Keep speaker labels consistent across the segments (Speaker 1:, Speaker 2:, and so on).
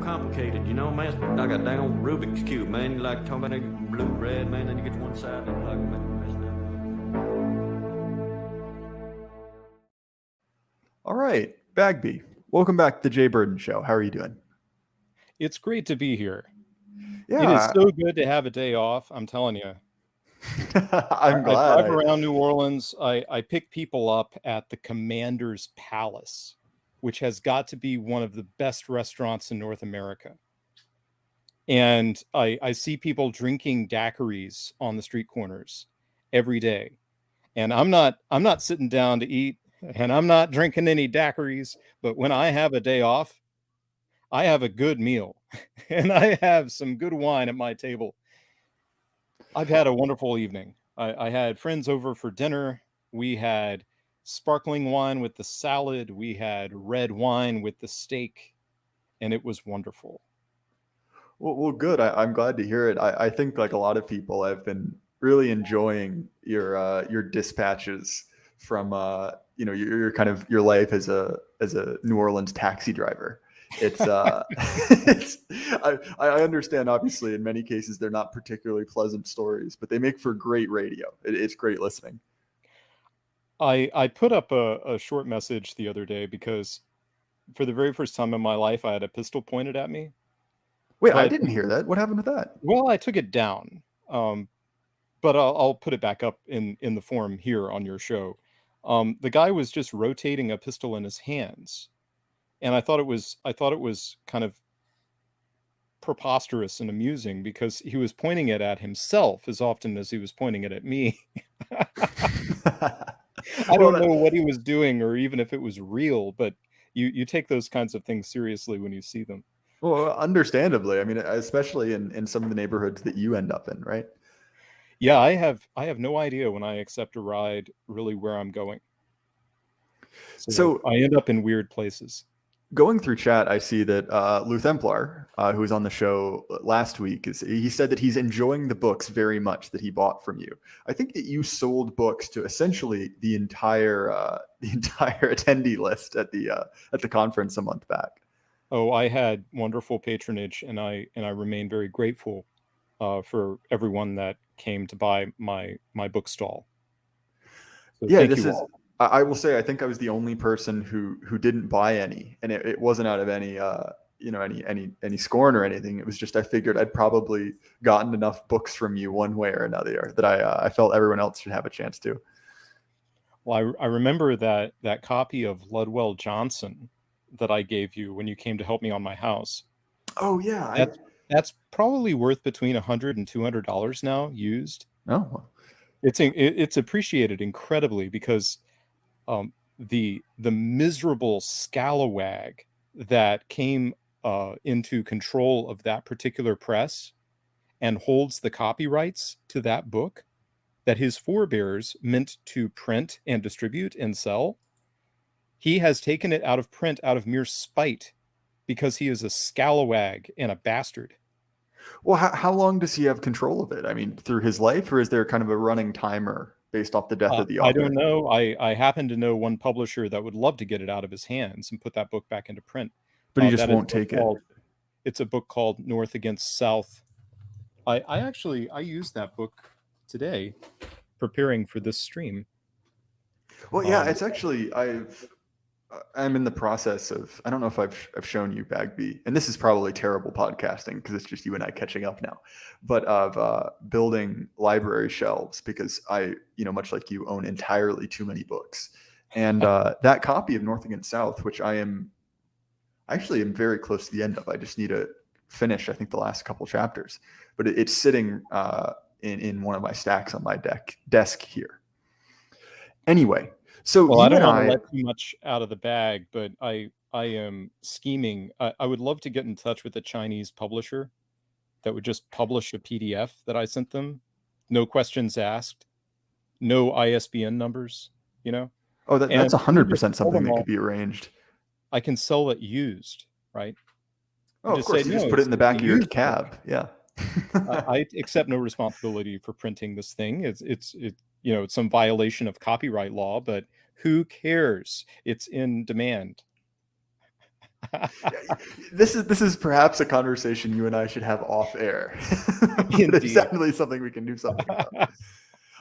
Speaker 1: complicated, you know, man. It's like a dang old Rubik's Cube, man. You like talking about blue, red, man, then you get to one side and like messing up.
Speaker 2: All right, Bagby, welcome back to the Jay Burden Show. How are you doing?
Speaker 3: It's great to be here.
Speaker 2: Yeah.
Speaker 3: It is so good to have a day off, I'm telling you.
Speaker 2: I'm glad.
Speaker 3: I drive around New Orleans. I pick people up at the Commander's Palace, which has got to be one of the best restaurants in North America. And I see people drinking daiquiris on the street corners every day. And I'm not sitting down to eat, and I'm not drinking any daiquiris, but when I have a day off, I have a good meal and I have some good wine at my table. I've had a wonderful evening. I had friends over for dinner. We had sparkling wine with the salad. We had red wine with the steak, and it was wonderful.
Speaker 2: Well, good. I'm glad to hear it. I think like a lot of people, I've been really enjoying your dispatches from your kind of your life as a New Orleans taxi driver. It's I understand, obviously, in many cases they're not particularly pleasant stories, but they make for great radio. It's great listening.
Speaker 3: I put up a short message the other day because for the very first time in my life I had a pistol pointed at me.
Speaker 2: Wait, I didn't hear that. What happened with that?
Speaker 3: Well, I took it down, but I'll put it back up in the form here on your show. The guy was just rotating a pistol in his hands. And I thought it was kind of preposterous and amusing because he was pointing it at himself as often as he was pointing it at me. I don't know what he was doing or even if it was real, but you take those kinds of things seriously when you see them.
Speaker 2: Well, understandably. I mean, especially in some of the neighborhoods that you end up in, right?
Speaker 3: Yeah, I have no idea when I accept a ride really where I'm going. So I end up in weird places.
Speaker 2: Going through chat, I see that Lou Templar, who was on the show last week, he said that he's enjoying the books very much that he bought from you. I think that you sold books to essentially the entire attendee list at the conference a month back.
Speaker 3: Oh, I had wonderful patronage, and I remain very grateful for everyone that came to buy my book stall. So
Speaker 2: yeah, I will say I think I was the only person who didn't buy any, and it wasn't out of any any scorn or anything. It was just I figured I'd probably gotten enough books from you one way or another that I felt everyone else should have a chance to.
Speaker 3: Well, I remember that copy of Ludwell Johnson that I gave you when you came to help me on my house.
Speaker 2: Oh yeah,
Speaker 3: that's probably worth between $100 and $200 now used.
Speaker 2: Oh,
Speaker 3: it's appreciated incredibly because the miserable scalawag that came into control of that particular press and holds the copyrights to that book that his forebears meant to print and distribute and sell, he has taken it out of print out of mere spite because he is a scalawag and a bastard.
Speaker 2: Well, how long does he have control of it? I mean, through his life, or is there kind of a running timer based off the death of the author?
Speaker 3: I don't know. I happen to know one publisher that would love to get it out of his hands and put that book back into print.
Speaker 2: But he just won't take it.
Speaker 3: It's a book called North Against South. I used that book today preparing for this stream.
Speaker 2: Well, yeah, it's actually I'm in the process of, I don't know if I've shown you Bagby, and this is probably terrible podcasting because it's just you and I catching up now, but of building library shelves because I, much like you, own entirely too many books. And that copy of North Against South, which I am very close to the end of, I just need to finish, I think, the last couple chapters, but it's sitting in one of my stacks on my desk here. Anyway. So
Speaker 3: I don't want to let too much out of the bag, but I am scheming. I would love to get in touch with a Chinese publisher that would just publish a PDF that I sent them. No questions asked, no ISBN numbers,
Speaker 2: Oh, that's 100% something that could be arranged.
Speaker 3: I can sell it used, right?
Speaker 2: Oh, of course, you just put it in the back of your cab. Yeah.
Speaker 3: I accept no responsibility for printing this thing. It's some violation of copyright law, but who cares? It's in demand.
Speaker 2: This is perhaps a conversation you and I should have off air. But it's
Speaker 3: Indeed.
Speaker 2: definitely something we can do something about.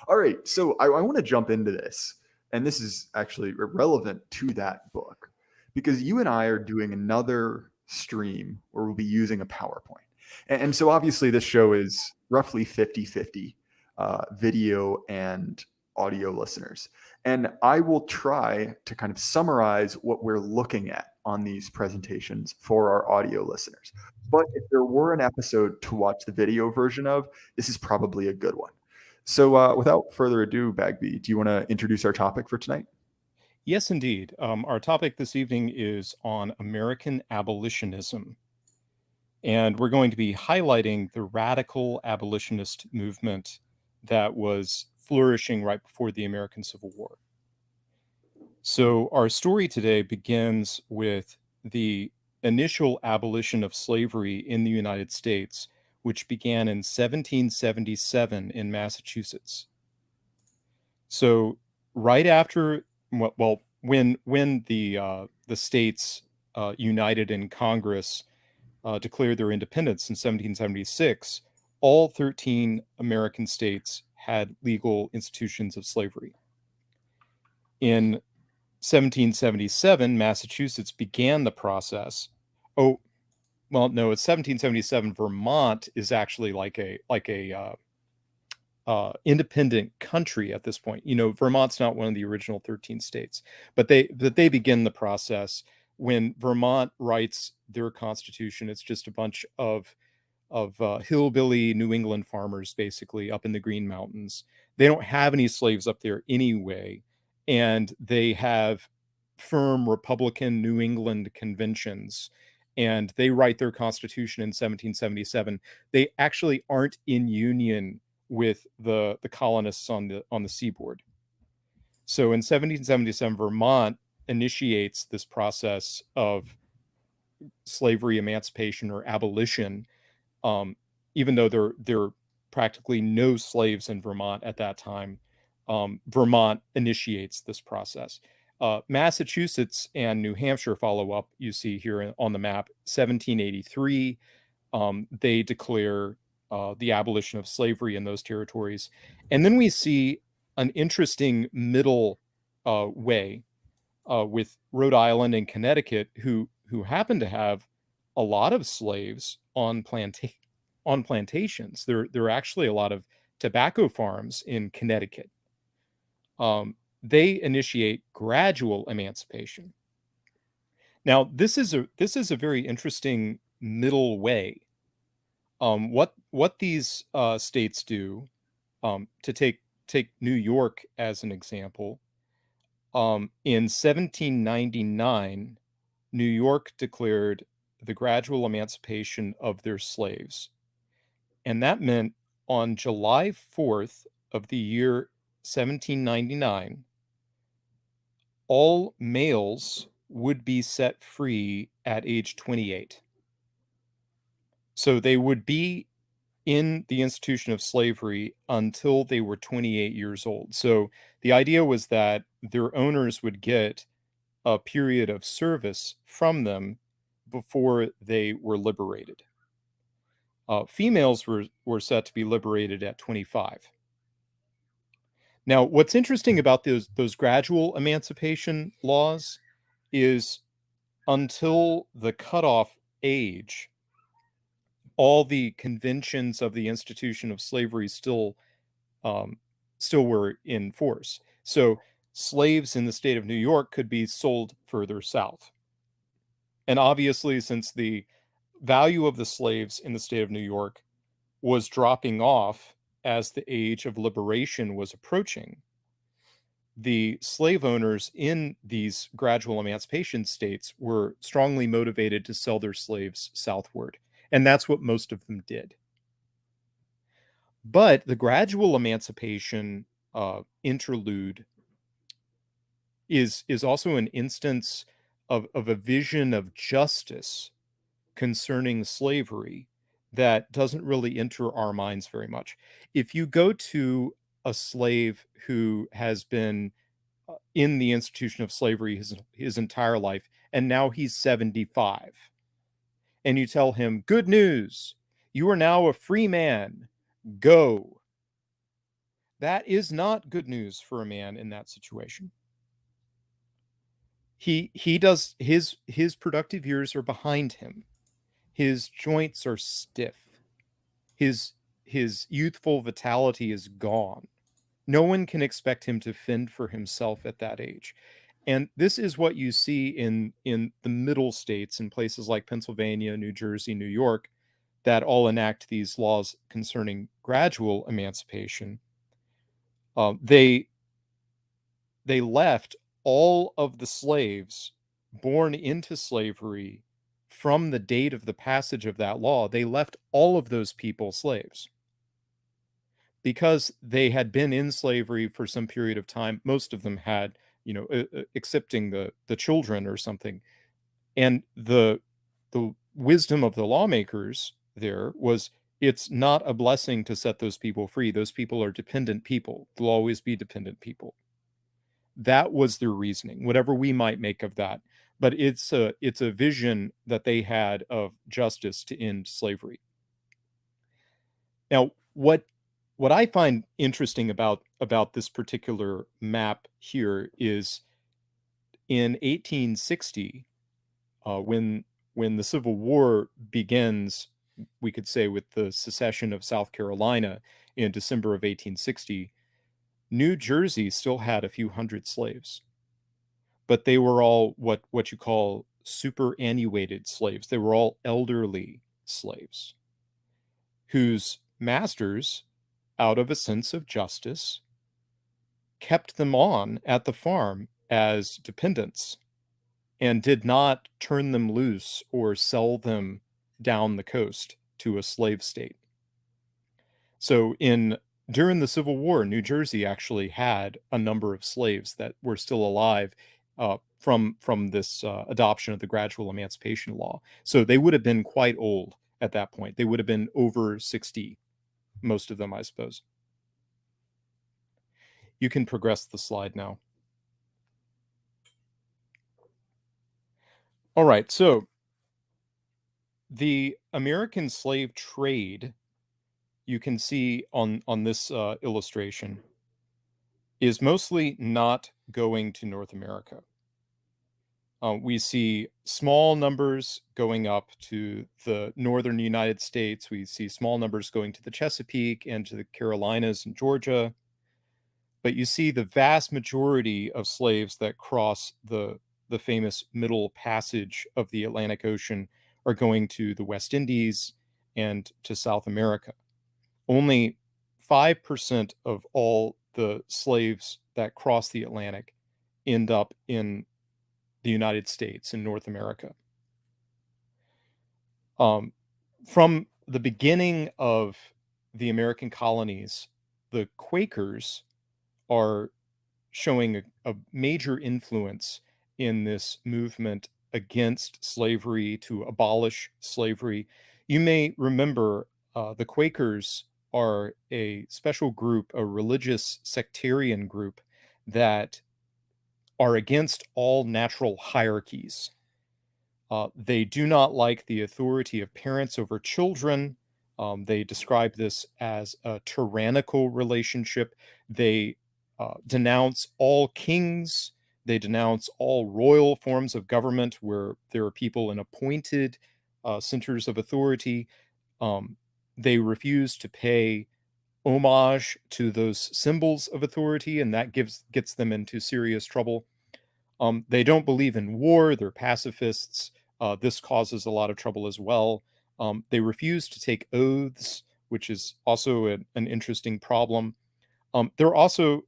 Speaker 2: All right, so I want to jump into this, and this is actually relevant to that book because you and I are doing another stream where we'll be using a PowerPoint. And so obviously this show is roughly 50-50 video and audio listeners. And I will try to kind of summarize what we're looking at on these presentations for our audio listeners. But if there were an episode to watch the video version of, this is probably a good one. So without further ado, Bagby, do you want to introduce our topic for tonight?
Speaker 3: Yes, indeed. Our topic this evening is on American abolitionism. And we're going to be highlighting the radical abolitionist movement that was flourishing right before the American Civil War. So our story today begins with the initial abolition of slavery in the United States, which began in 1777 in Massachusetts. So right after, well, when the states united in Congress, declared their independence in 1776, all 13 American states had legal institutions of slavery. In 1777, Massachusetts began the process. Oh, well, no, it's 1777. Vermont is actually like a independent country at this point. Vermont's not one of the original 13 states, but they begin the process when Vermont writes their constitution. It's just a bunch of hillbilly New England farmers, basically, up in the Green Mountains. They don't have any slaves up there anyway, and they have firm Republican New England conventions, and they write their constitution in 1777. They actually aren't in union with the colonists on the seaboard. So in 1777, Vermont initiates this process of slavery emancipation or abolition, even though there are practically no slaves in Vermont at that time. Vermont initiates this process. Massachusetts and New Hampshire follow up. You see here on the map, 1783. They declare the abolition of slavery in those territories. And then we see an interesting middle way with Rhode Island and Connecticut, who happen to have a lot of slaves on plantations. There are actually a lot of tobacco farms in Connecticut. They initiate gradual emancipation. Now, this is a very interesting middle way. What these states do, to take New York as an example, in 1799, New York declared the gradual emancipation of their slaves. And that meant on July 4th of the year 1799, all males would be set free at age 28. So they would be in the institution of slavery until they were 28 years old. So the idea was that their owners would get a period of service from them before they were liberated. Females were set to be liberated at 25. Now, what's interesting about those gradual emancipation laws is until the cutoff age, all the conventions of the institution of slavery still were in force. So slaves in the state of New York could be sold further south. And obviously, since the value of the slaves in the state of New York was dropping off as the age of liberation was approaching, the slave owners in these gradual emancipation states were strongly motivated to sell their slaves southward. And that's what most of them did. But the gradual emancipation interlude is also an instance of a vision of justice concerning slavery that doesn't really enter our minds very much. If you go to a slave who has been in the institution of slavery his entire life, and now he's 75. And you tell him, good news, you are now a free man, go. That is not good news for a man in that situation. He does his productive years are behind him. His joints are stiff. His youthful vitality is gone. No one can expect him to fend for himself at that age. And this is what you see in the middle states, in places like Pennsylvania, New Jersey, New York, that all enact these laws concerning gradual emancipation. They left all of the slaves born into slavery from the date of the passage of that law. They left all of those people slaves because they had been in slavery for some period of time. Most of them had, excepting the children or something. And the wisdom of the lawmakers there was, it's not a blessing to set those people free. Those people are dependent people. They'll always be dependent people. That was their reasoning, whatever we might make of that. But it's a vision that they had of justice to end slavery. Now, what I find interesting about this particular map here is in 1860, when the Civil War begins, we could say with the secession of South Carolina in December of 1860, New Jersey still had a few hundred slaves, but they were all what you call superannuated slaves. They were all elderly slaves whose masters, out of a sense of justice, kept them on at the farm as dependents and did not turn them loose or sell them down the coast to a slave state. So during the Civil War, New Jersey actually had a number of slaves that were still alive from this adoption of the gradual emancipation law. So they would have been quite old at that point. They would have been over 60, most of them, I suppose. You can progress the slide now. All right, so the American slave trade, you can see on this illustration, is mostly not going to North America. We see small numbers going up to the northern United States. We see small numbers going to the Chesapeake and to the Carolinas and Georgia. But you see the vast majority of slaves that cross the famous Middle Passage of the Atlantic Ocean are going to the West Indies and to South America. Only 5% of all the slaves that cross the Atlantic end up in the United States, in North America. From the beginning of the American colonies, the Quakers are showing a major influence in this movement against slavery, to abolish slavery. You may remember the Quakers are a special group, a religious sectarian group that are against all natural hierarchies. They do not like the authority of parents over children. They describe this as a tyrannical relationship. They denounce all kings. They denounce all royal forms of government where there are people in appointed centers of authority. They refuse to pay homage to those symbols of authority, and that gets them into serious trouble. They don't believe in war. They're pacifists. This causes a lot of trouble as well. They refuse to take oaths, which is also an interesting problem. They're also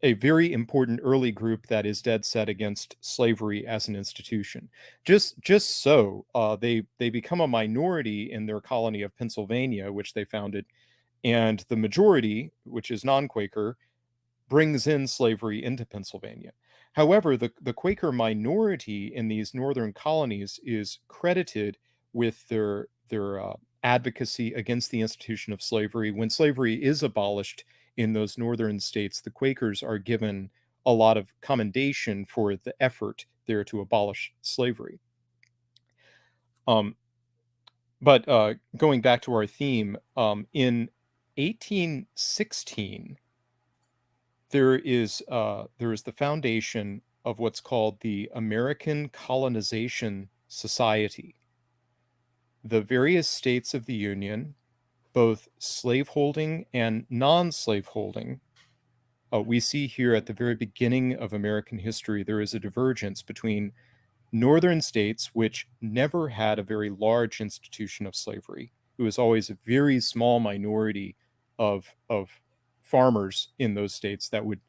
Speaker 3: a very important early group that is dead set against slavery as an institution. Just so they become a minority in their colony of Pennsylvania, which they founded, and the majority, which is non-Quaker, brings in slavery into Pennsylvania. However, the Quaker minority in these northern colonies is credited with their advocacy against the institution of slavery. When slavery is abolished in those northern states, the Quakers are given a lot of commendation for the effort there to abolish slavery. But going back to our theme, in 1816, there is the foundation of what's called the American Colonization Society. The various states of the Union, both slaveholding and non-slaveholding, we see here at the very beginning of American history, there is a divergence between northern states, which never had a very large institution of slavery. It was always a very small minority of farmers in those states that would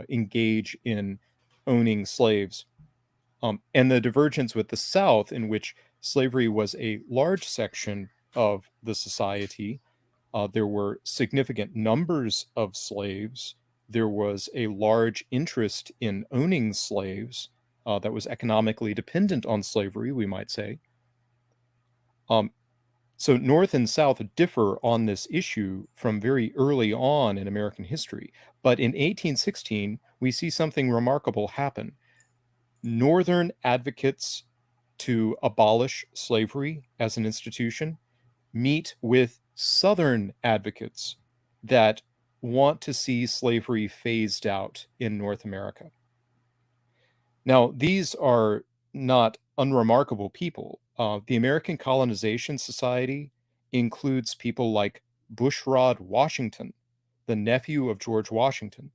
Speaker 3: engage in owning slaves, and the divergence with the South, in which slavery was a large section of the society. There were significant numbers of slaves. There was a large interest in owning slaves that was economically dependent on slavery, we might say. So North and South differ on this issue from very early on in American history. But in 1816, we see something remarkable happen. Northern advocates to abolish slavery as an institution meet with Southern advocates that want to see slavery phased out in North America. Now, these are not unremarkable people. The American Colonization Society includes people like Bushrod Washington, the nephew of George Washington,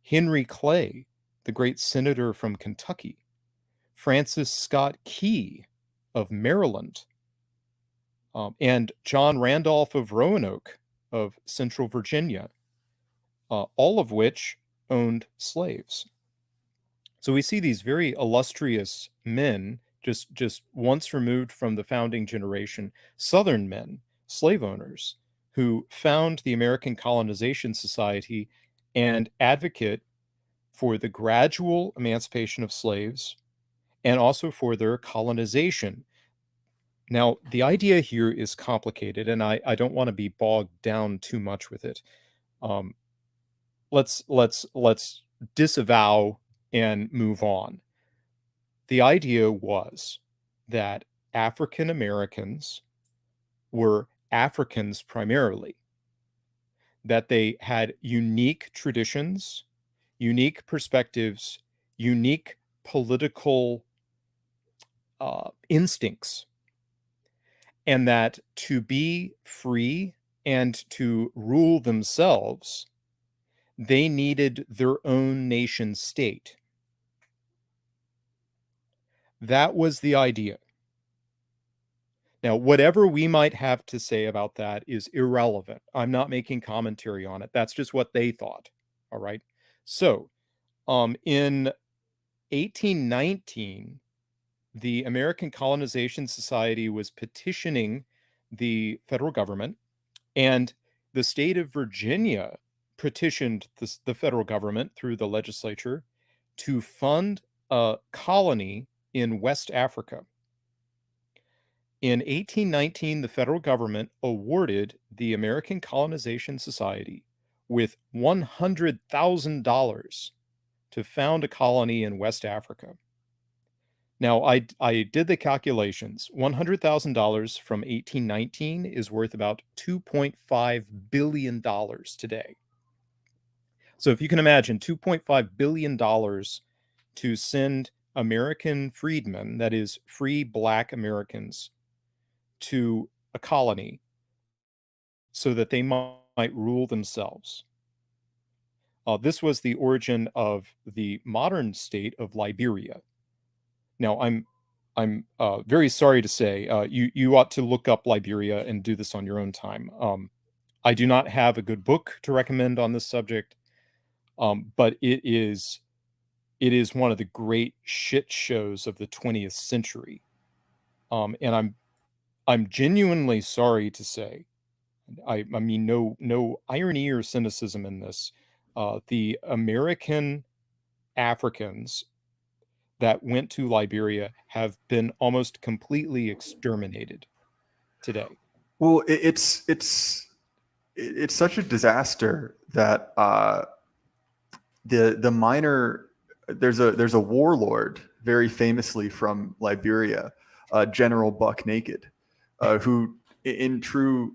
Speaker 3: Henry Clay, the great senator from Kentucky, Francis Scott Key of Maryland, and John Randolph of Roanoke of Central Virginia, all of which owned slaves. So we see these very illustrious men, just once removed from the founding generation, Southern men, slave owners, who found the American Colonization Society and advocate for the gradual emancipation of slaves and also for their colonization. Now, the idea here is complicated, and I don't want to be bogged down too much with it. Let's disavow and move on. The idea was that African Americans were Africans primarily, that they had unique traditions, unique perspectives, unique political instincts, and that to be free and to rule themselves, they needed their own nation state. That was the idea. Now, whatever we might have to say about that is irrelevant. I'm not making commentary on it. That's just what they thought. All right. So, in 1819, the American Colonization Society was petitioning the federal government, and the state of Virginia petitioned the federal government through the legislature to fund a colony in West Africa. In 1819, the federal government awarded the American Colonization Society with $100,000 to found a colony in West Africa. Now, I did the calculations. $100,000 from 1819 is worth about $2.5 billion today. So if you can imagine $2.5 billion to send American freedmen, that is, free Black Americans, to a colony so that they might rule themselves. This was the origin of the modern state of Liberia. Now, I'm very sorry to say you ought to look up Liberia and do this on your own time. I do not have a good book to recommend on this subject, but it is one of the great shit shows of the 20th century, and I'm genuinely sorry to say, I mean no irony or cynicism in this. The American Africans that went to Liberia have been almost completely exterminated today.
Speaker 2: Well, it's such a disaster that the minor there's a warlord very famously from Liberia, General Buck Naked, who, in true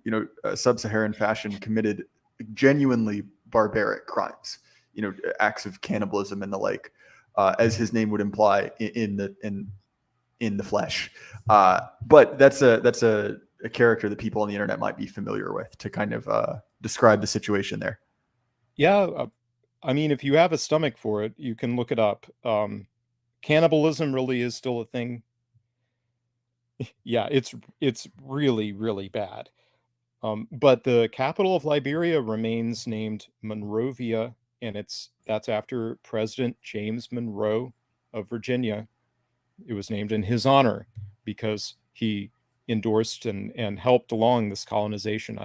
Speaker 2: sub-Saharan fashion, committed genuinely barbaric crimes, acts of cannibalism and the like, as his name would imply in the flesh. But that's a character that people on the internet might be familiar with to kind of describe the situation there.
Speaker 3: Yeah, I mean, if you have a stomach for it, you can look it up. Cannibalism really is still a thing. Yeah, it's really, really bad. But the capital of Liberia remains named Monrovia, and that's after President James Monroe of Virginia. It was named in his honor because he endorsed and helped along this colonization.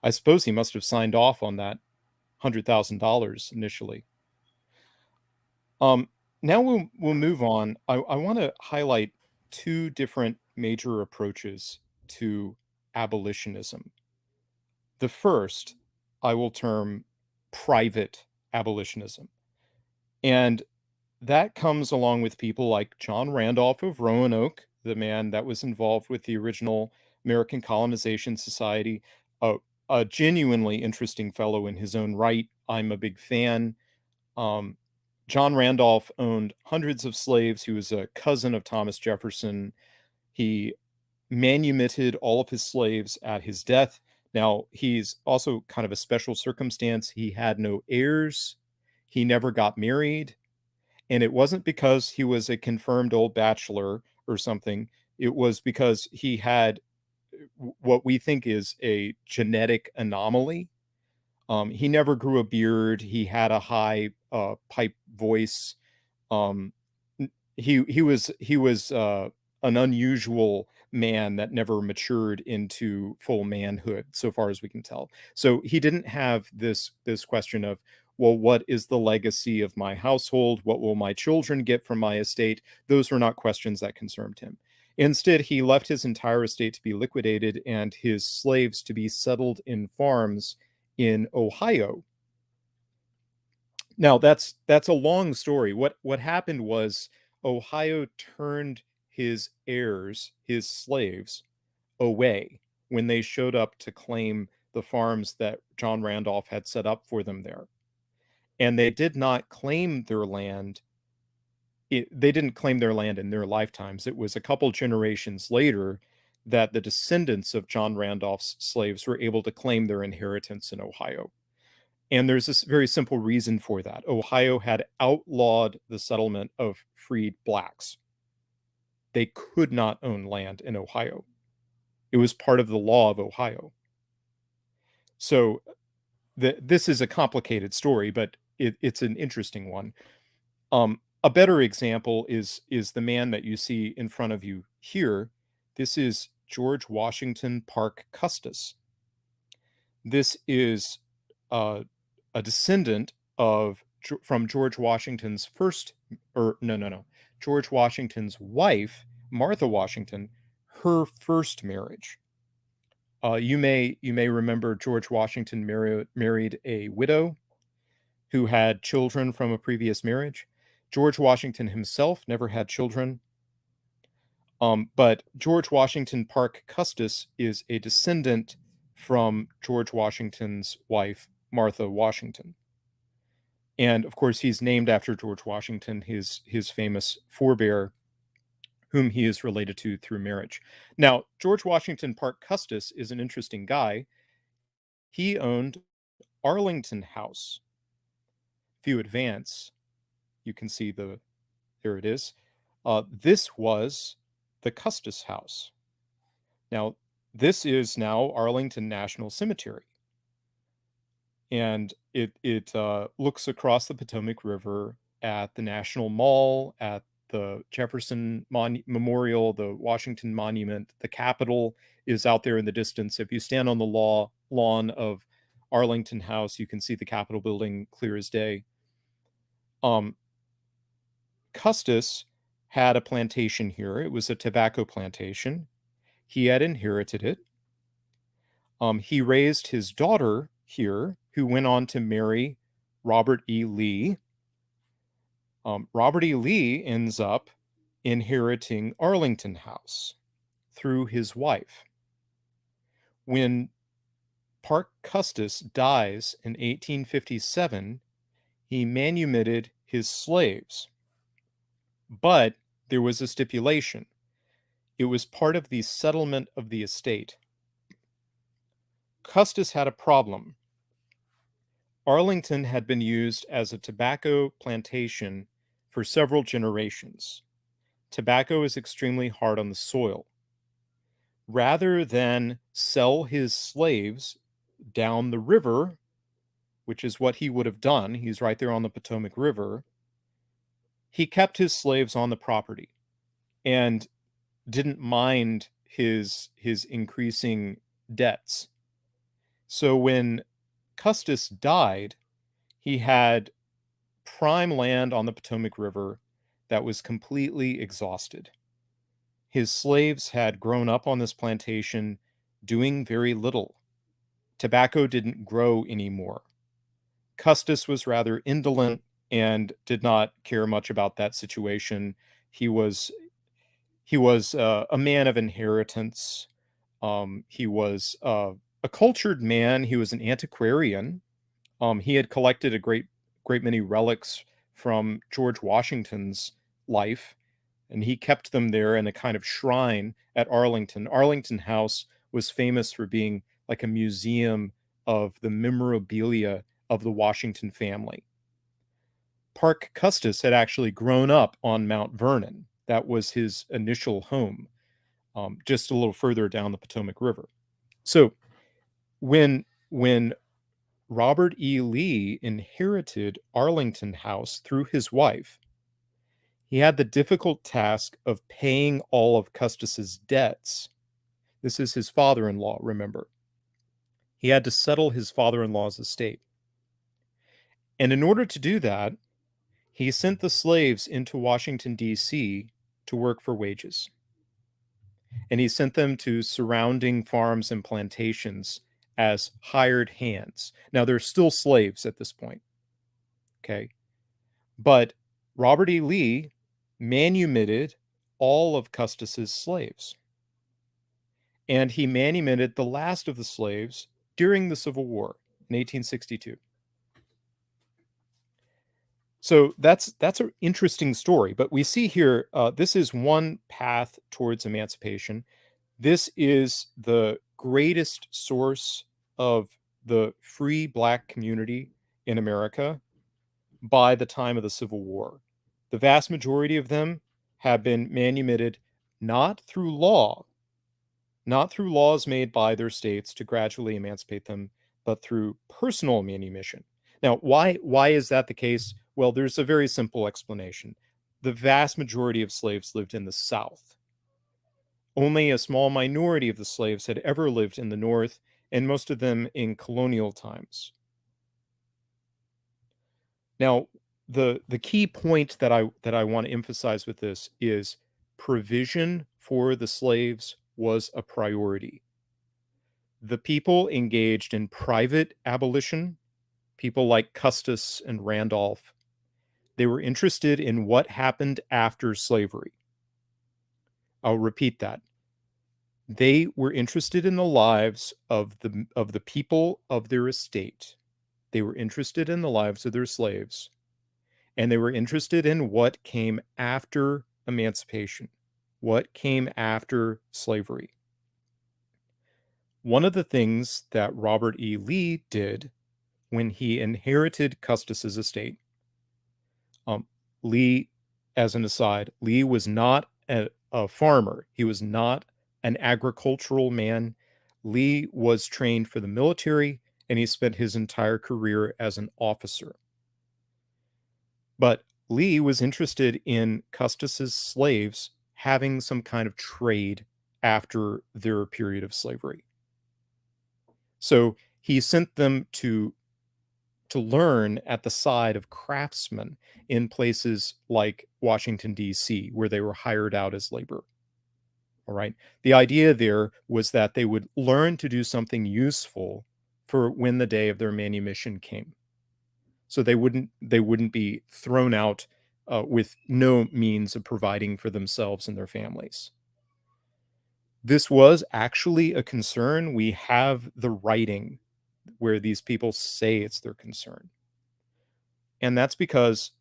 Speaker 3: I suppose he must have signed off on that $100,000 initially. Now we'll move on. I want to highlight two different major approaches to abolitionism. The first I will term private abolitionism. And that comes along with people like John Randolph of Roanoke, the man that was involved with the original American Colonization Society, a genuinely interesting fellow in his own right. I'm a big fan. John Randolph owned hundreds of slaves. He was a cousin of Thomas Jefferson. He manumitted all of his slaves at his death. Now, he's also kind of a special circumstance. He had no heirs. He never got married. And it wasn't because he was a confirmed old bachelor or something. It was because he had what we think is a genetic anomaly. He never grew a beard. He had a high pipe voice. He was an unusual man that never matured into full manhood, so far as we can tell. So he didn't have this question of, well, what is the legacy of my household? What will my children get from my estate? Those were not questions that concerned him. Instead, he left his entire estate to be liquidated and his slaves to be settled in farms in Ohio. Now, that's a long story. What happened was Ohio turned his heirs, his slaves, away when they showed up to claim the farms that John Randolph had set up for them there. And they did not claim their land. They didn't claim their land in their lifetimes. It was a couple generations later that the descendants of John Randolph's slaves were able to claim their inheritance in Ohio. And there's this very simple reason for that. Ohio had outlawed the settlement of freed blacks. They could not own land in Ohio. It was part of the law of Ohio. So this is a complicated story, but it's an interesting one. A better example is the man that you see in front of you here. This is George Washington Parke Custis. This is a descendant from George Washington's George Washington's wife, Martha Washington, her first marriage. You may remember George Washington married a widow who had children from a previous marriage. George Washington himself never had children. But George Washington Parke Custis is a descendant from George Washington's wife, Martha Washington. And of course, he's named after George Washington, his famous forebear, whom he is related to through marriage. Now, George Washington Parke Custis is an interesting guy. He owned Arlington House. If you advance, you can see there it is. This was the Custis House. Now, this is now Arlington National Cemetery. And it looks across the Potomac River at the National Mall, at the Jefferson Memorial, the Washington Monument. The Capitol is out there in the distance. If you stand on the lawn of Arlington House, you can see the Capitol building clear as day. Custis had a plantation here. It was a tobacco plantation. He had inherited it. He raised his daughter here, who went on to marry Robert E. Lee. Robert E. Lee ends up inheriting Arlington House through his wife. When Parke Custis dies in 1857, he manumitted his slaves. But there was a stipulation. It was part of the settlement of the estate. Custis had a problem. Arlington had been used as a tobacco plantation for several generations. Tobacco is extremely hard on the soil. Rather than sell his slaves down the river, which is what he would have done, he's right there on the Potomac River, he kept his slaves on the property and didn't mind his increasing debts. So when Custis died, he had prime land on the Potomac River that was completely exhausted. His slaves had grown up on this plantation doing very little. Tobacco didn't grow anymore. Custis was was indolent and did not care much about that situation. He was a man of inheritance. He was a cultured man. He was an antiquarian. He had collected a great many relics from George Washington's life, and he kept them there in a kind of shrine at Arlington. Arlington House was famous for being like a museum of the memorabilia of the Washington family. Parke Custis had actually grown up on Mount Vernon. That was his initial home, just a little further down the Potomac River. So when Robert E. Lee inherited Arlington House through his wife, he had the difficult task of paying all of Custis's debts. This is his father-in-law, remember. He had to settle his father-in-law's estate. And in order to do that, he sent the slaves into Washington, D.C. to work for wages. And he sent them to surrounding farms and plantations as hired hands. Now, they're still slaves at this point, okay? But Robert E. Lee manumitted all of Custis's slaves. And he manumitted the last of the slaves during the Civil War in 1862. So that's an interesting story. But we see here, this is one path towards emancipation. This is the greatest source of the free Black community in America by the time of the Civil War. The vast majority of them have been manumitted not through law, not through laws made by their states to gradually emancipate them, but through personal manumission. Now, why is that the case? Well, there's a very simple explanation. The vast majority of slaves lived in the South. Only a small minority of the slaves had ever lived in the North, and most of them in colonial times. Now, the key point that I want to emphasize with this is provision for the slaves was a priority. The people engaged in private abolition, people like Custis and Randolph, they were interested in what happened after slavery. I'll repeat that. They were interested in the lives of the people of their estate. They were interested in the lives of their slaves. And they were interested in what came after emancipation, what came after slavery. One of the things that Robert E. Lee did when he inherited Custis's estate, Lee, as an aside, Lee was not a farmer. He was not an agricultural man. Lee was trained for the military, and he spent his entire career as an officer. But Lee was interested in Custis's slaves having some kind of trade after their period of slavery. So he sent them to learn at the side of craftsmen in places like Washington, D.C., where they were hired out as labor. All right. The idea there was that they would learn to do something useful for when the day of their manumission came. So they wouldn't be thrown out with no means of providing for themselves and their families. This was actually a concern. We have the writing where these people say it's their concern. And that's because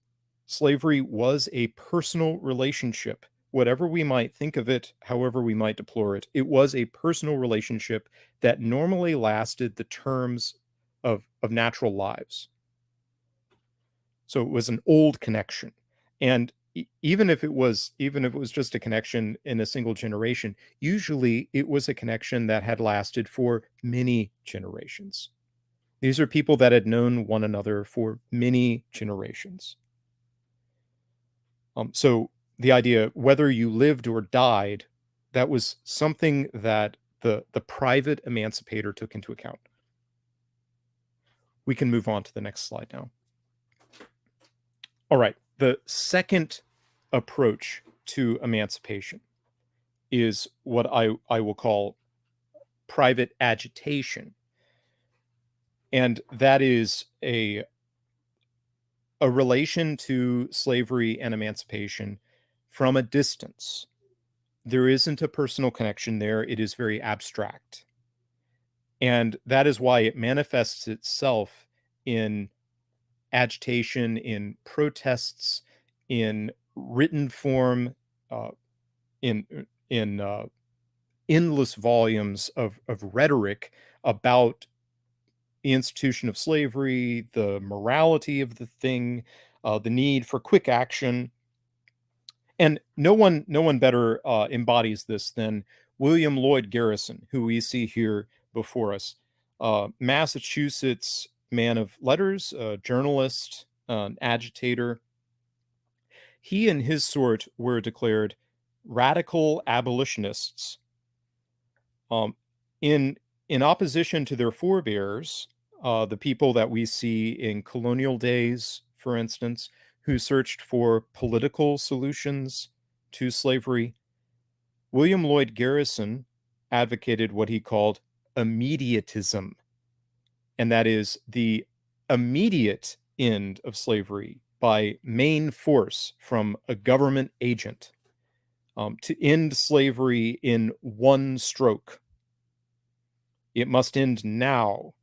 Speaker 3: slavery was a personal relationship. Whatever we might think of it, however we might deplore it, it was a personal relationship that normally lasted the terms of natural lives. So it was an old connection. And even if it was just a connection in a single generation, usually it was a connection that had lasted for many generations. These are people that had known one another for many generations. So the idea, whether you lived or died, that was something that the private emancipator took into account. We can move on to the next slide now. All right. The second approach to emancipation is what I will call private agitation. And that is a relation to slavery and emancipation from a distance. There isn't a personal connection there. It is very abstract. And that is why it manifests itself in agitation, in protests, in written form, in endless volumes of rhetoric about the institution of slavery, the morality of the thing, the need for quick action. And no one better embodies this than William Lloyd Garrison, who we see here before us. Massachusetts man of letters, a journalist, an agitator. He and his sort were declared radical abolitionists. In opposition to their forebears, the people that we see in colonial days, for instance, who searched for political solutions to slavery, William Lloyd Garrison advocated what he called immediatism, and that is the immediate end of slavery by main force from a government agent, to end slavery in one stroke. It must end now.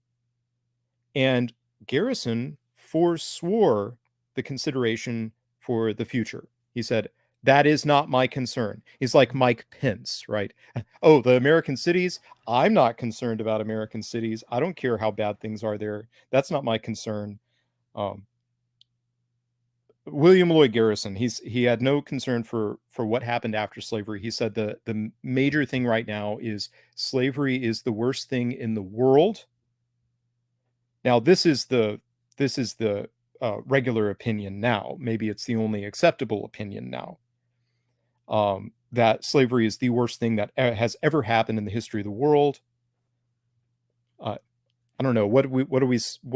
Speaker 3: And Garrison forswore the consideration for the future. He said, that is not my concern. He's like Mike Pence, right? Oh, the American cities? I'm not concerned about American cities. I don't care how bad things are there. That's not my concern. William Lloyd Garrison, he had no concern for what happened after slavery. He said the major thing right now is slavery is the worst thing in the world. Now, this is the regular opinion now. Maybe it's the only acceptable opinion now. That slavery is the worst thing that has ever happened in the history of the world. I don't know. What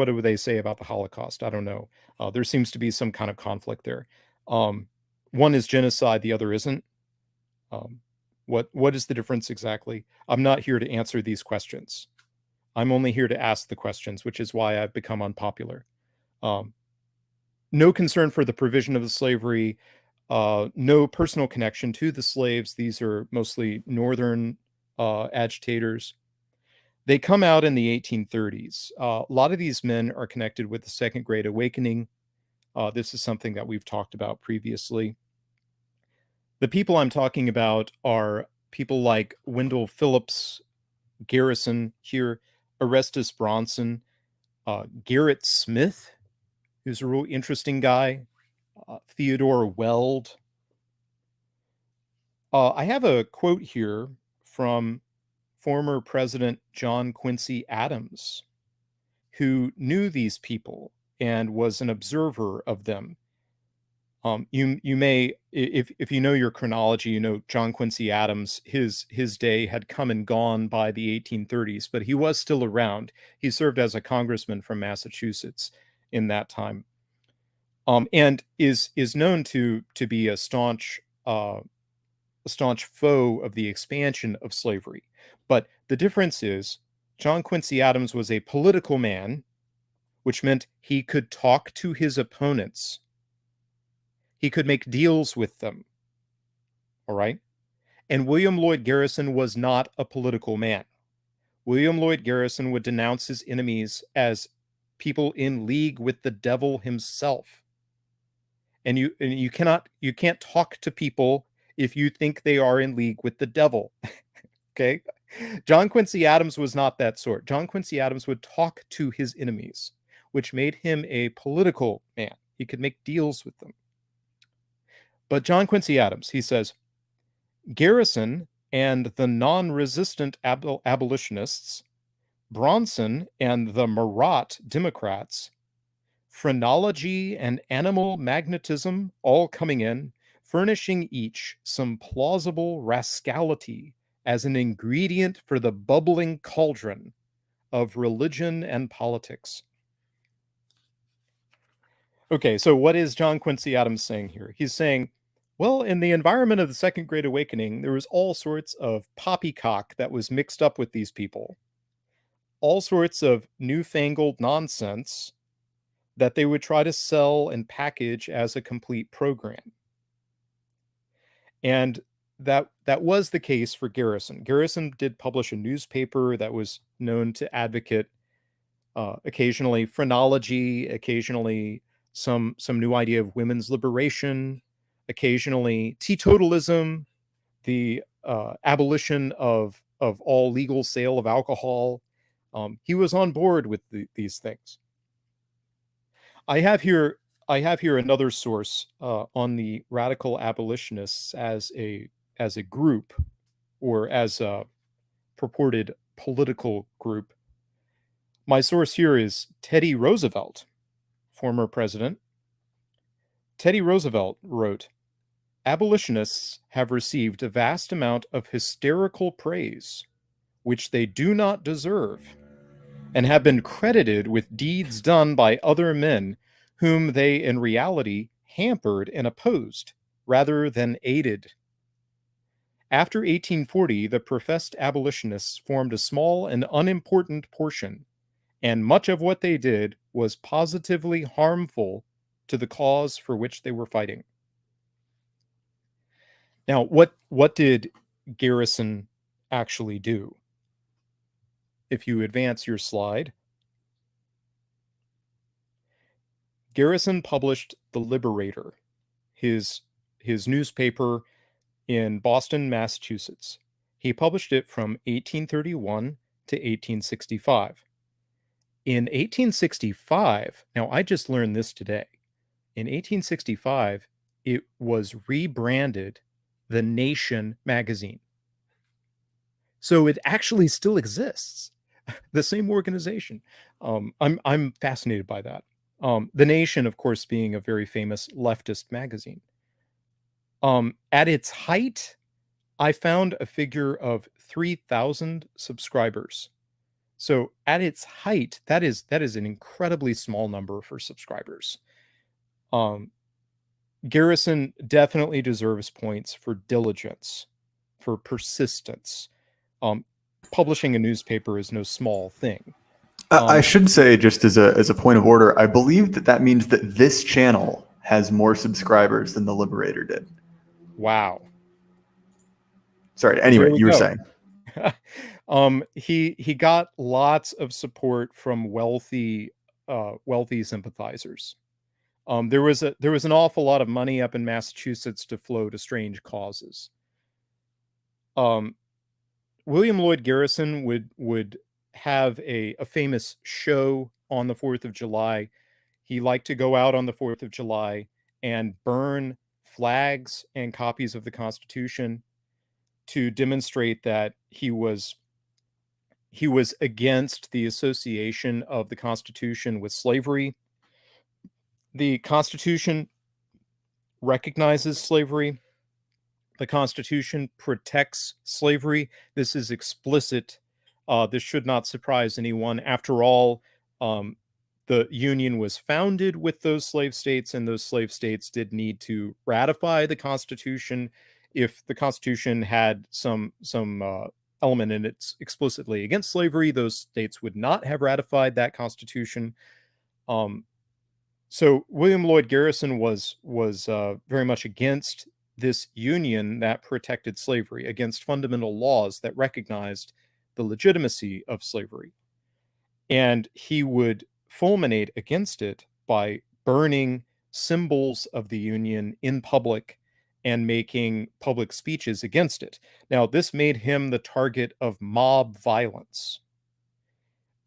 Speaker 3: do they say about the Holocaust? I don't know. There seems to be some kind of conflict there. One is genocide, the other isn't. What is the difference exactly? I'm not here to answer these questions. I'm only here to ask the questions, which is why I've become unpopular. No concern for the provision of the slavery, no personal connection to the slaves. These are mostly northern agitators. They come out in the 1830s. A lot of these men are connected with the Second Great Awakening. This is something that we've talked about previously. The people I'm talking about are people like Wendell Phillips, Garrison here, Orestes Bronson, Garrett Smith, who's a real interesting guy, Theodore Weld. I have a quote here from former President John Quincy Adams, who knew these people and was an observer of them. You may, if you know your chronology, you know John Quincy Adams, his day had come and gone by the 1830s, but he was still around. He served as a congressman from Massachusetts in that time, and is known to be a staunch foe of the expansion of slavery. But the difference is John Quincy Adams was a political man, which meant he could talk to his opponents. He could make deals with them. All right. And William Lloyd Garrison was not a political man. William Lloyd Garrison would denounce his enemies as people in league with the devil himself. And you can't talk to people if you think they are in league with the devil. Okay? John Quincy Adams was not that sort. John Quincy Adams would talk to his enemies, which made him a political man. He could make deals with them. But John Quincy Adams, he says, Garrison and the non-resistant abolitionists, Bronson and the Marat Democrats, phrenology and animal magnetism all coming in, furnishing each some plausible rascality as an ingredient for the bubbling cauldron of religion and politics. Okay, so what is John Quincy Adams saying here? He's saying, well, in the environment of the Second Great Awakening, there was all sorts of poppycock that was mixed up with these people. All sorts of newfangled nonsense that they would try to sell and package as a complete program. And that was the case for Garrison. Garrison did publish a newspaper that was known to advocate occasionally phrenology, occasionally some new idea of women's liberation, occasionally teetotalism, the abolition of all legal sale of alcohol. He was on board with these things. I have here another source on the radical abolitionists as a group, or as a purported political group. My source here is Teddy Roosevelt, former president. Teddy Roosevelt wrote, "Abolitionists have received a vast amount of hysterical praise, which they do not deserve, and have been credited with deeds done by other men whom they in reality hampered and opposed rather than aided. After 1840, the professed abolitionists formed a small and unimportant portion, and much of what they did was positively harmful to the cause for which they were fighting." Now, what did Garrison actually do? If you advance your slide, Garrison published The Liberator, his newspaper in Boston, Massachusetts. He published it from 1831 to 1865. In 1865, now I just learned this today, in 1865, it was rebranded The Nation magazine. So it actually still exists, the same organization. I'm fascinated by that. The Nation, of course, being a very famous leftist magazine. At its height, I found a figure of 3,000 subscribers. So at its height, that is an incredibly small number for subscribers. Garrison definitely deserves points for diligence, for persistence. Publishing a newspaper is no small thing.
Speaker 2: I should say, just as a point of order, I believe that means that this channel has more subscribers than the Liberator did.
Speaker 3: Wow.
Speaker 2: Sorry. Anyway, you were saying.
Speaker 3: He got lots of support from wealthy sympathizers. There was an awful lot of money up in Massachusetts to flow to strange causes. William Lloyd Garrison would have a famous show on the 4th of July. He liked to go out on the 4th of July and burn flags and copies of the Constitution to demonstrate that he was against the association of the Constitution with slavery. The Constitution recognizes slavery. The Constitution protects slavery. This is explicit. This should not surprise anyone. After all, the Union was founded with those slave states, and those slave states did need to ratify the Constitution. If the Constitution had some element in it explicitly against slavery, those states would not have ratified that Constitution. So William Lloyd Garrison was very much against this union that protected slavery, against fundamental laws that recognized the legitimacy of slavery. And he would fulminate against it by burning symbols of the Union in public and making public speeches against it. Now, this made him the target of mob violence,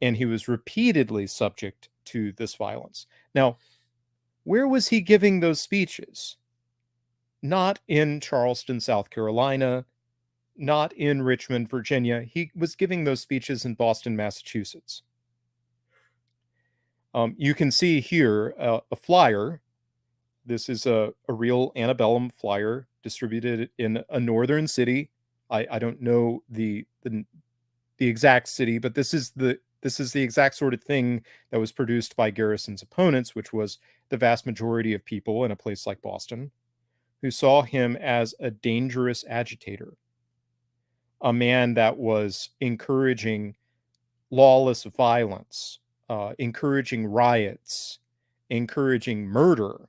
Speaker 3: and he was repeatedly subject to this violence. Now, where was he giving those speeches? Not in Charleston, South Carolina, not in Richmond, Virginia. He was giving those speeches in Boston, Massachusetts. You can see here a flyer. This is a real Antebellum Flyer distributed in a northern city. I don't know the exact city, but this is the exact sort of thing that was produced by Garrison's opponents, which was the vast majority of people in a place like Boston, who saw him as a dangerous agitator, a man that was encouraging lawless violence, encouraging riots, encouraging murder.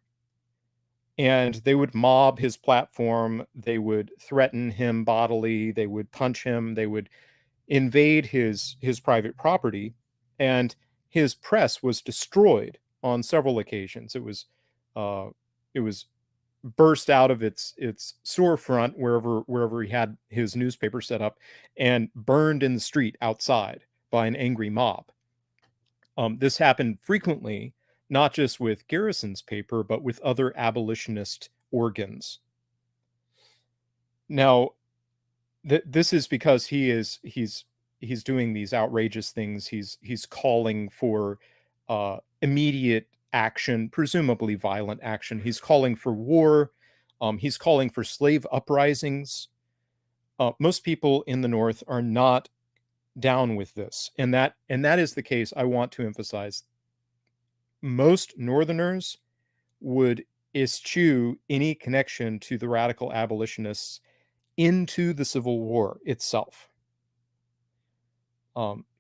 Speaker 3: And they would mob his platform. They would threaten him bodily. They would punch him. They would invade his private property. And his press was destroyed on several occasions. It was burst out of its storefront wherever he had his newspaper set up and burned in the street outside by an angry mob. This happened frequently, not just with Garrison's paper, but with other abolitionist organs. Now, this is because he's doing these outrageous things. He's calling for immediate action, presumably violent action. He's calling for war. He's calling for slave uprisings. Most people in the North are not down with this, and that is the case. I want to emphasize, most Northerners would eschew any connection to the radical abolitionists into the Civil War itself.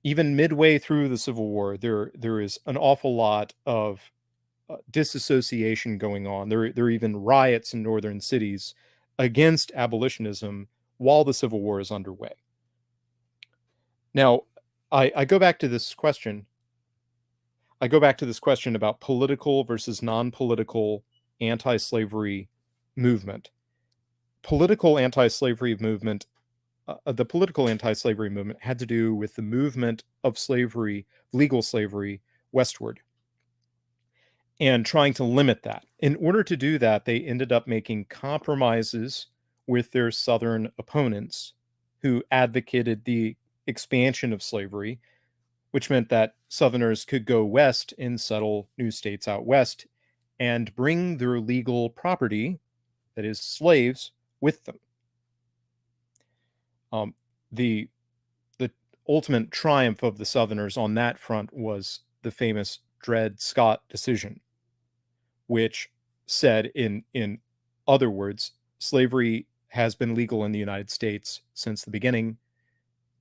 Speaker 3: Even midway through the Civil War, there is an awful lot of disassociation going on. There are even riots in northern cities against abolitionism while the Civil War is underway. Now, I go back to this question. I go back to this question about political versus non-political anti-slavery movement. Political anti-slavery movement, the political anti-slavery movement had to do with the movement of slavery, legal slavery, westward, and trying to limit that. In order to do that, they ended up making compromises with their Southern opponents who advocated the expansion of slavery, which meant that Southerners could go west and settle new states out west and bring their legal property, that is, slaves, with them. The ultimate triumph of the Southerners on that front was the famous Dred Scott decision, which said, in other words, slavery has been legal in the United States since the beginning,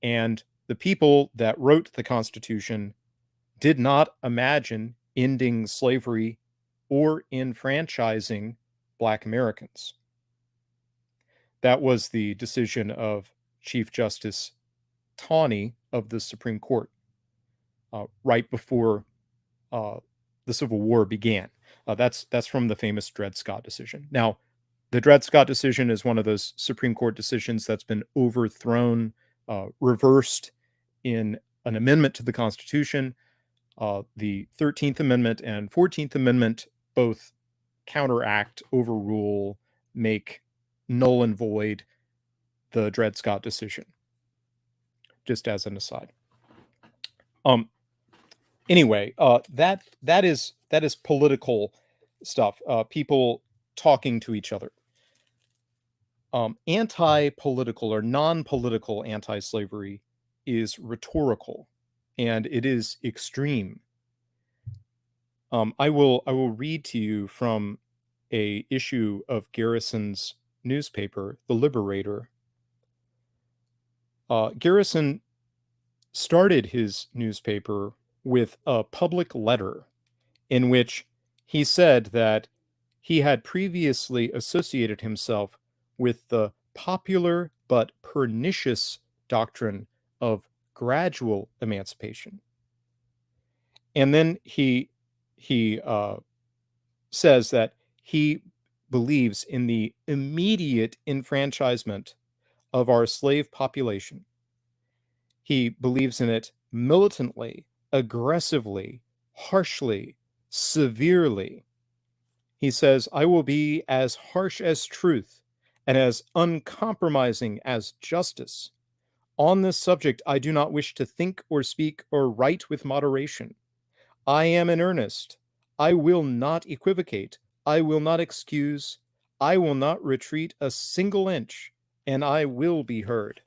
Speaker 3: and the people that wrote the Constitution did not imagine ending slavery or enfranchising Black Americans. That was the decision of Chief Justice Taney of the Supreme Court right before the Civil War began. That's from the famous Dred Scott decision. Now, the Dred Scott decision is one of those Supreme Court decisions that's been overthrown, reversed in an amendment to the Constitution. The 13th Amendment and 14th Amendment both counteract, overrule, make null and void the Dred Scott decision, just as an aside. Anyway, that is political stuff. People talking to each other. Anti-political or non-political anti-slavery is rhetorical, and it is extreme. I will read to you from a issue of Garrison's newspaper, The Liberator. Garrison started his newspaper with a public letter in which he said that he had previously associated himself with the popular but pernicious doctrine of gradual emancipation. And then he says that he believes in the immediate enfranchisement of our slave population. He believes in it militantly, aggressively, harshly, severely. He says, I will be as harsh as truth and as uncompromising as justice. On this subject, I do not wish to think or speak or write with moderation. I am in earnest. I will not equivocate. I will not excuse. I will not retreat a single inch, and I will be heard.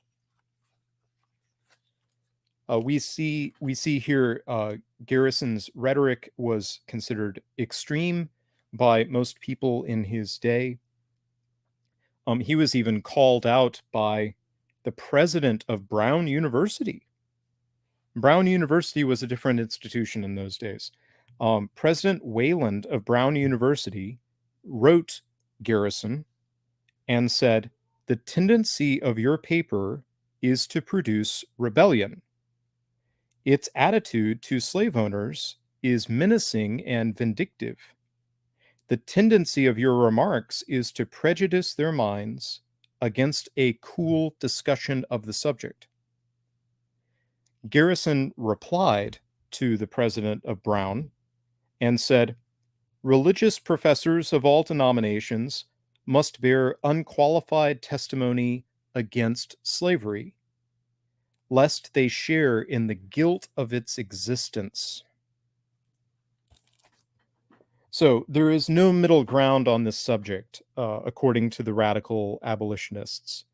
Speaker 3: We see here Garrison's rhetoric was considered extreme by most people in his day. He was even called out by the president of Brown University. Brown University was a different institution in those days. President Wayland of Brown University wrote Garrison and said, the tendency of your paper is to produce rebellion. Its attitude to slave owners is menacing and vindictive. The tendency of your remarks is to prejudice their minds against a cool discussion of the subject. Garrison replied to the president of Brown and said, religious professors of all denominations must bear unqualified testimony against slavery, lest they share in the guilt of its existence. So there is no middle ground on this subject, according to the radical abolitionists.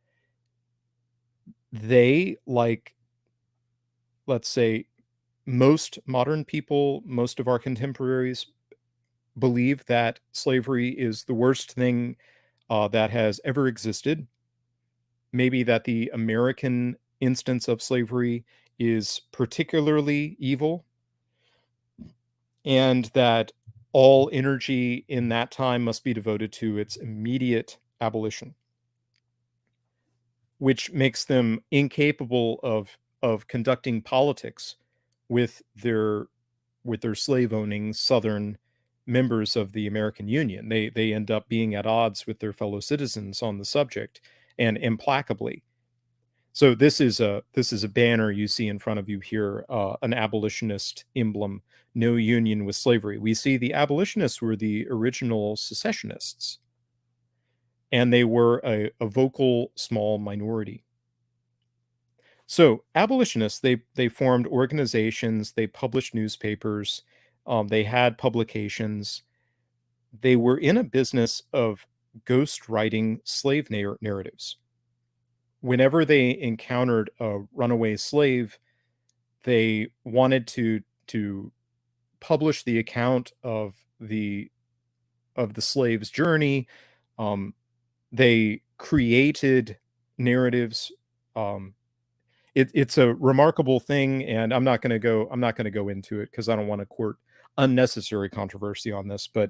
Speaker 3: They, like, let's say, most modern people, most of our contemporaries, believe that slavery is the worst thing that has ever existed. Maybe that the American instance of slavery is particularly evil, and that all energy in that time must be devoted to its immediate abolition, which makes them incapable of conducting politics with their slave-owning Southern members of the American Union. They end up being at odds with their fellow citizens on the subject, and implacably. So this is a banner you see in front of you here, an abolitionist emblem, no union with slavery. We see the abolitionists were the original secessionists, and they were a vocal small minority. So abolitionists, they formed organizations, they published newspapers, they had publications. They were in a business of ghost writing slave narratives. Whenever they encountered a runaway slave, they wanted to publish the account of the slave's journey. They created narratives. It's a remarkable thing, and I'm not going to go into it because I don't want to court unnecessary controversy on this, but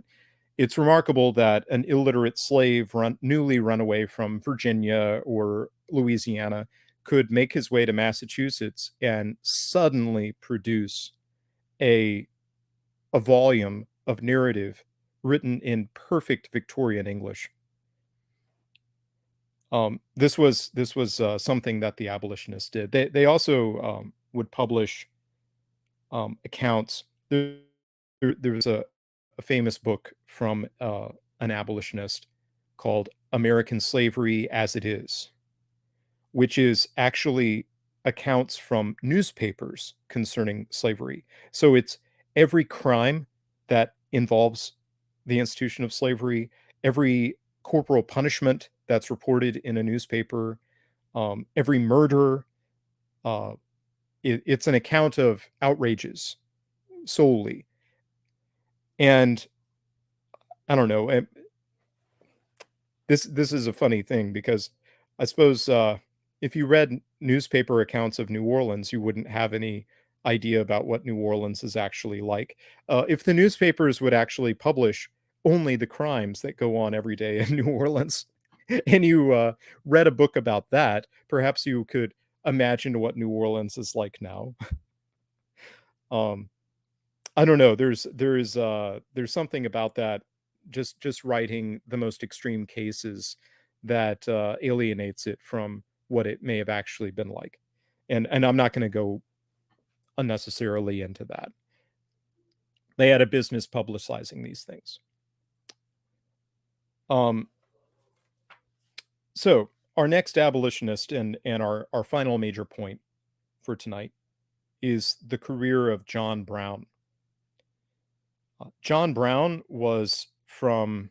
Speaker 3: it's remarkable that an illiterate slave newly run away from Virginia or Louisiana could make his way to Massachusetts and suddenly produce a volume of narrative written in perfect Victorian English. This was something that the abolitionists did. They also would publish accounts. There's a famous book from an abolitionist called American Slavery as It Is, which is actually accounts from newspapers concerning slavery. So it's every crime that involves the institution of slavery, every corporal punishment that's reported in a newspaper, every murder. It's an account of outrages solely. And I don't know. This is a funny thing because I suppose if you read newspaper accounts of New Orleans, you wouldn't have any idea about what New Orleans is actually like. If the newspapers would actually publish only the crimes that go on every day in New Orleans, and you read a book about that, perhaps you could imagine what New Orleans is like now. I don't know. There's something about that. Just writing the most extreme cases that alienates it from what it may have actually been like, and I'm not going to go unnecessarily into that. They had a business publicizing these things. So our next abolitionist and our final major point for tonight is the career of John Brown. John Brown was from,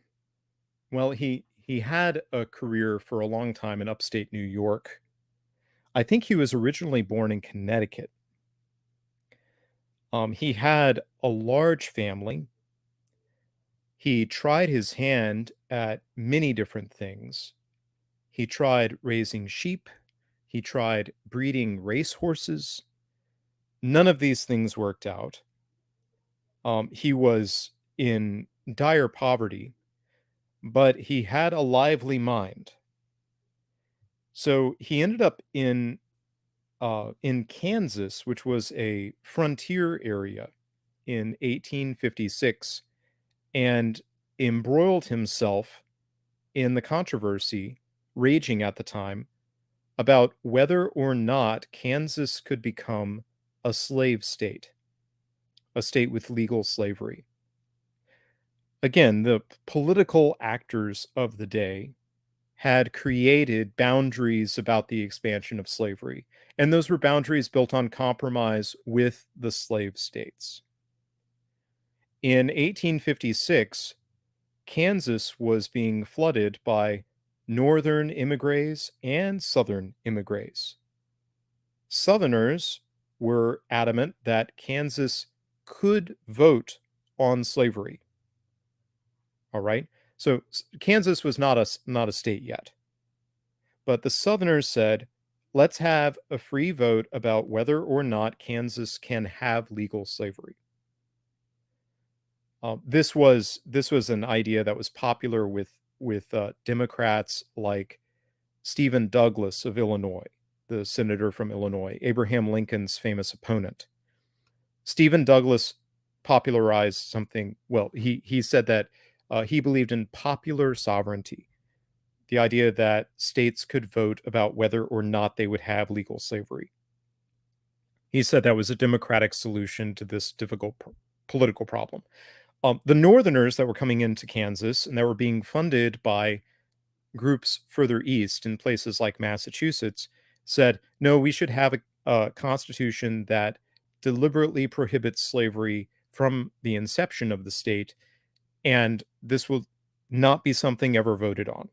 Speaker 3: well, he had a career for a long time in upstate New York. I think he was originally born in Connecticut. He had a large family. He tried his hand at many different things. He tried raising sheep. He tried breeding racehorses. None of these things worked out. He was in dire poverty, but he had a lively mind. So he ended up in Kansas, which was a frontier area in 1856, and embroiled himself in the controversy raging at the time about whether or not Kansas could become a slave state, a state with legal slavery. Again, the political actors of the day had created boundaries about the expansion of slavery, and those were boundaries built on compromise with the slave states. In 1856, Kansas was being flooded by northern immigrants and southern immigrants. Southerners were adamant that Kansas could vote on slavery. All right. So Kansas was not a state yet. But the Southerners said, let's have a free vote about whether or not Kansas can have legal slavery. This was an idea that was popular with Democrats like Stephen Douglas of Illinois, the senator from Illinois, Abraham Lincoln's famous opponent. Stephen Douglas popularized something. Well, he said that he believed in popular sovereignty, the idea that states could vote about whether or not they would have legal slavery. He said that was a democratic solution to this difficult political problem. The Northerners that were coming into Kansas and that were being funded by groups further east in places like Massachusetts said, no, we should have a constitution that deliberately prohibits slavery from the inception of the state, and this will not be something ever voted on.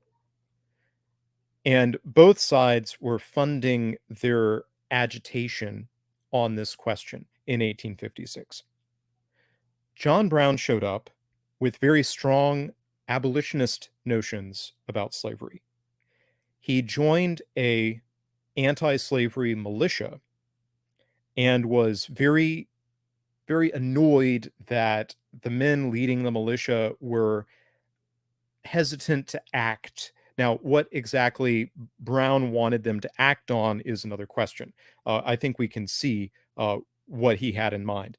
Speaker 3: And both sides were funding their agitation on this question in 1856. John Brown showed up with very strong abolitionist notions about slavery. He joined a anti-slavery militia and was very, very annoyed that the men leading the militia were hesitant to act. Now, what exactly Brown wanted them to act on is another question. I think we can see what he had in mind.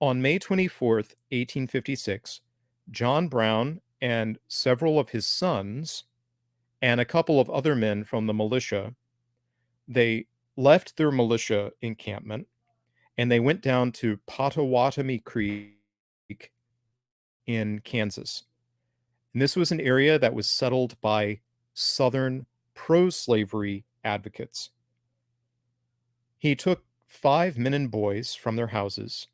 Speaker 3: On May 24th, 1856, John Brown and several of his sons and a couple of other men from the militia, they left their militia encampment and they went down to Potawatomi Creek in Kansas. And this was an area that was settled by Southern pro-slavery advocates. He took 5 men and boys from their houses.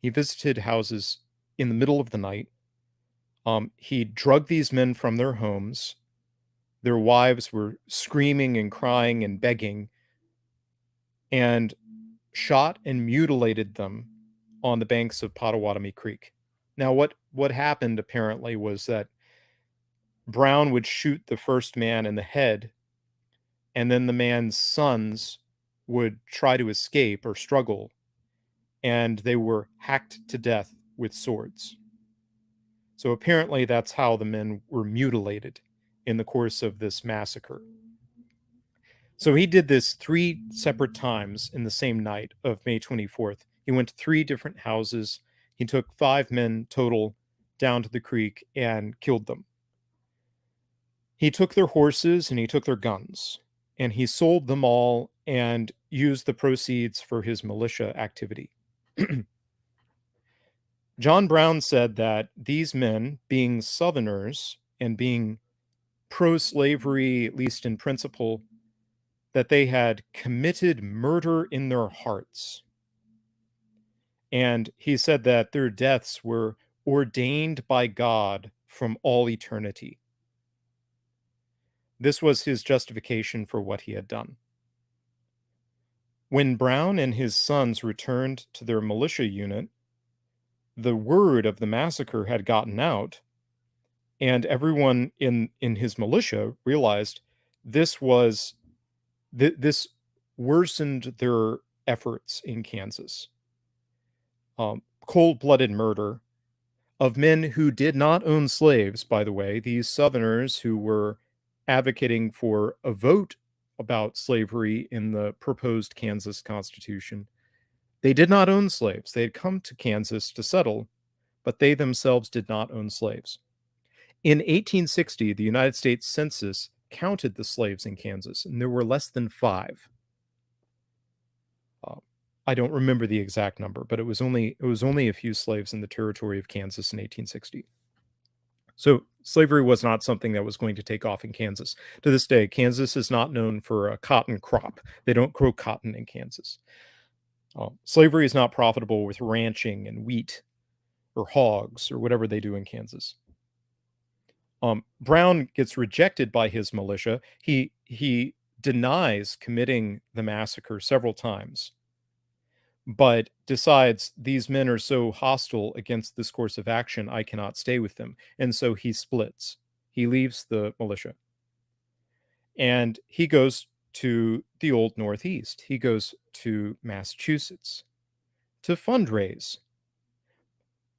Speaker 3: He visited houses in the middle of the night. He drugged these men from their homes. Their wives were screaming and crying and begging, and shot and mutilated them on the banks of Potawatomi Creek. Now, what happened apparently was that Brown would shoot the first man in the head, and then the man's sons would try to escape or struggle, and they were hacked to death with swords. So apparently that's how the men were mutilated in the course of this massacre. So he did this 3 separate times in the same night of May 24th. He went to 3 different houses. He took 5 men total down to the creek and killed them. He took their horses and he took their guns, and he sold them all and used the proceeds for his militia activity. John Brown said that these men, being Southerners and being pro-slavery, at least in principle, that they had committed murder in their hearts. And he said that their deaths were ordained by God from all eternity. This was his justification for what he had done. When Brown and his sons returned to their militia unit, the word of the massacre had gotten out, and everyone in his militia realized this worsened their efforts in Kansas. Cold-blooded murder of men who did not own slaves, by the way, these Southerners who were advocating for a vote about slavery in the proposed Kansas Constitution. They did not own slaves. They had come to Kansas to settle, but they themselves did not own slaves. In 1860, the United States Census counted the slaves in Kansas, and there were less than 5. I don't remember the exact number, but it was only a few slaves in the territory of Kansas in 1860. So slavery was not something that was going to take off in Kansas. To this day, Kansas is not known for a cotton crop. They don't grow cotton in Kansas. Slavery is not profitable with ranching and wheat or hogs or whatever they do in Kansas. Brown gets rejected by his militia. He denies committing the massacre several times, but decides these men are so hostile against this course of action, I cannot stay with them. And so he splits. He leaves the militia. And he goes to the old Northeast. He goes to Massachusetts to fundraise.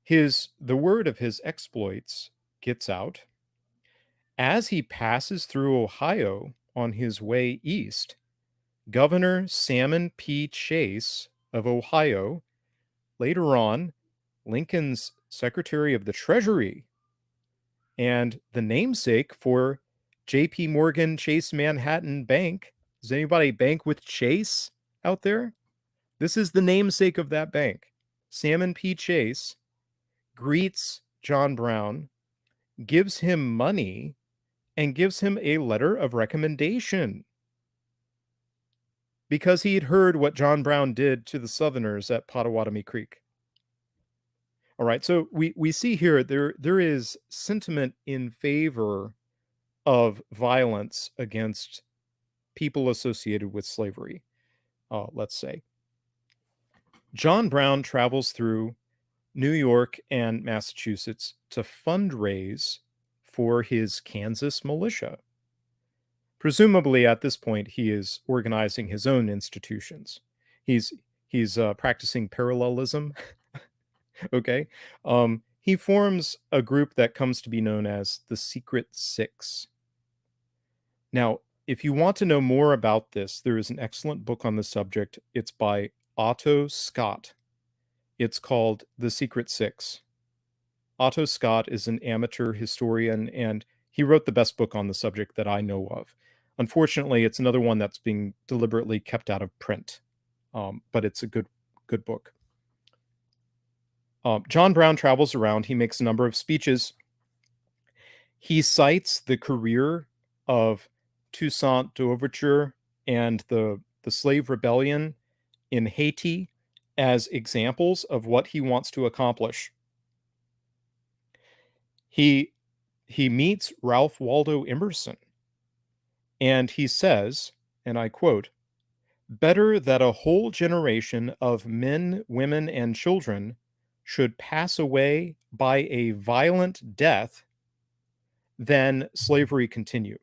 Speaker 3: The word of his exploits gets out. As he passes through Ohio on his way east, Governor Salmon P. Chase of Ohio, later on Lincoln's Secretary of the Treasury, and the namesake for J.P. Morgan Chase Manhattan Bank. Does anybody bank with Chase out there? This is the namesake of that bank. Salmon P. Chase greets John Brown, gives him money, and gives him a letter of recommendation because he had heard what John Brown did to the Southerners at Potawatomi Creek. All right, so we see here there is sentiment in favor of violence against people associated with slavery, let's say. John Brown travels through New York and Massachusetts to fundraise for his Kansas militia. Presumably at this point, he is organizing his own institutions. He's practicing parallelism. Okay. He forms a group that comes to be known as the Secret Six. Now, if you want to know more about this, there is an excellent book on the subject. It's by Otto Scott. It's called The Secret Six. Otto Scott is an amateur historian, and he wrote the best book on the subject that I know of. Unfortunately, it's another one that's being deliberately kept out of print, but it's a good book. John Brown travels around. He makes a number of speeches. He cites the career of Toussaint Louverture and the slave rebellion in Haiti as examples of what he wants to accomplish. He meets Ralph Waldo Emerson, and he says, and I quote, "Better that a whole generation of men, women, and children should pass away by a violent death than slavery continue."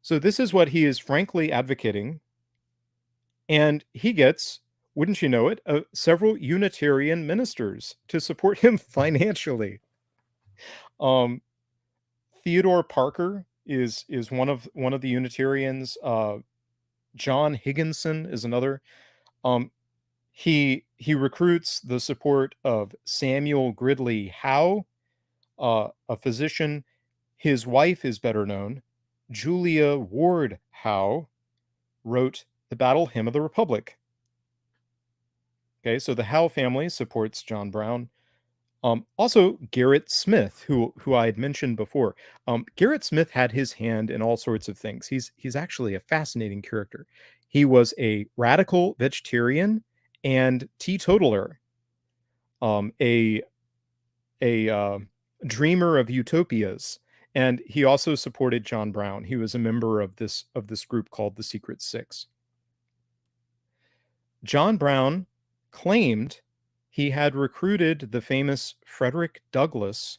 Speaker 3: So this is what he is frankly advocating And he gets, wouldn't you know it, several Unitarian ministers to support him financially. Theodore Parker is one of the Unitarians. John Higginson is another. He recruits the support of Samuel Gridley Howe, a physician. His wife is better known. Julia Ward Howe wrote the Battle Hymn of the Republic. Okay, so the Howe family supports John Brown. Also, Garrett Smith, who I had mentioned before. Garrett Smith had his hand in all sorts of things. He's actually a fascinating character. He was a radical vegetarian and teetotaler, a dreamer of utopias, and he also supported John Brown. He was a member of this group called the Secret Six. John Brown claimed he had recruited the famous Frederick Douglass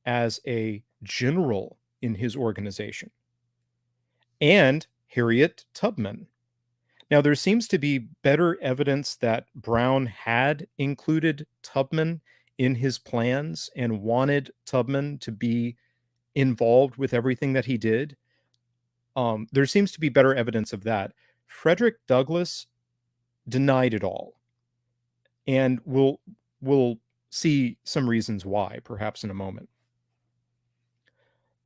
Speaker 3: as a general in his organization, and Harriet Tubman. Now, there seems to be better evidence that Brown had included Tubman in his plans and wanted Tubman to be involved with everything that he did. There seems to be better evidence of that. Frederick Douglass denied it all. And we'll see some reasons why, perhaps in a moment.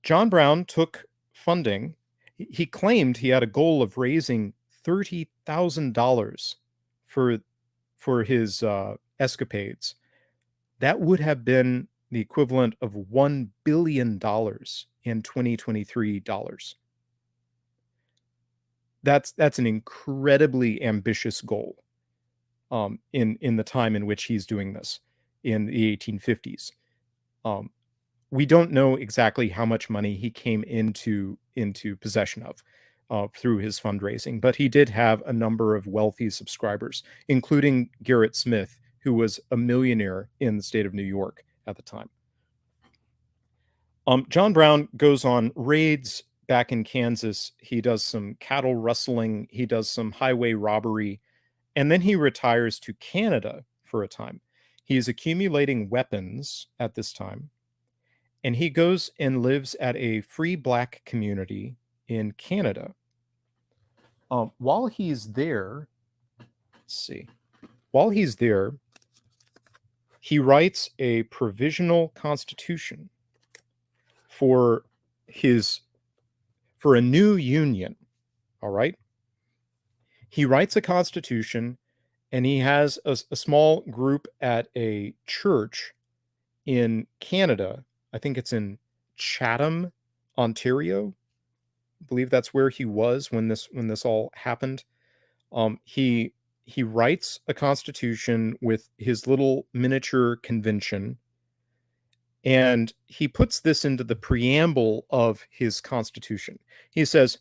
Speaker 3: John Brown took funding. He claimed he had a goal of raising $30,000 for his escapades. That would have been the equivalent of $1 billion in 2023 dollars. That's an incredibly ambitious goal. In the time in which he's doing this, in the 1850s. We don't know exactly how much money he came into possession of through his fundraising, but he did have a number of wealthy subscribers, including Garrett Smith, who was a millionaire in the state of New York at the time. John Brown goes on raids back in Kansas. He does some cattle rustling. He does some highway robbery. And then he retires to Canada for a time. He is accumulating weapons at this time. And he goes and lives at a free black community in Canada. While he's there, he writes a provisional constitution for a new union. All right. He writes a constitution, and he has a small group at a church in Canada. I think it's in Chatham, Ontario. I believe that's where he was when this all happened. He writes a constitution with his little miniature convention, and he puts this into the preamble of his constitution. He says,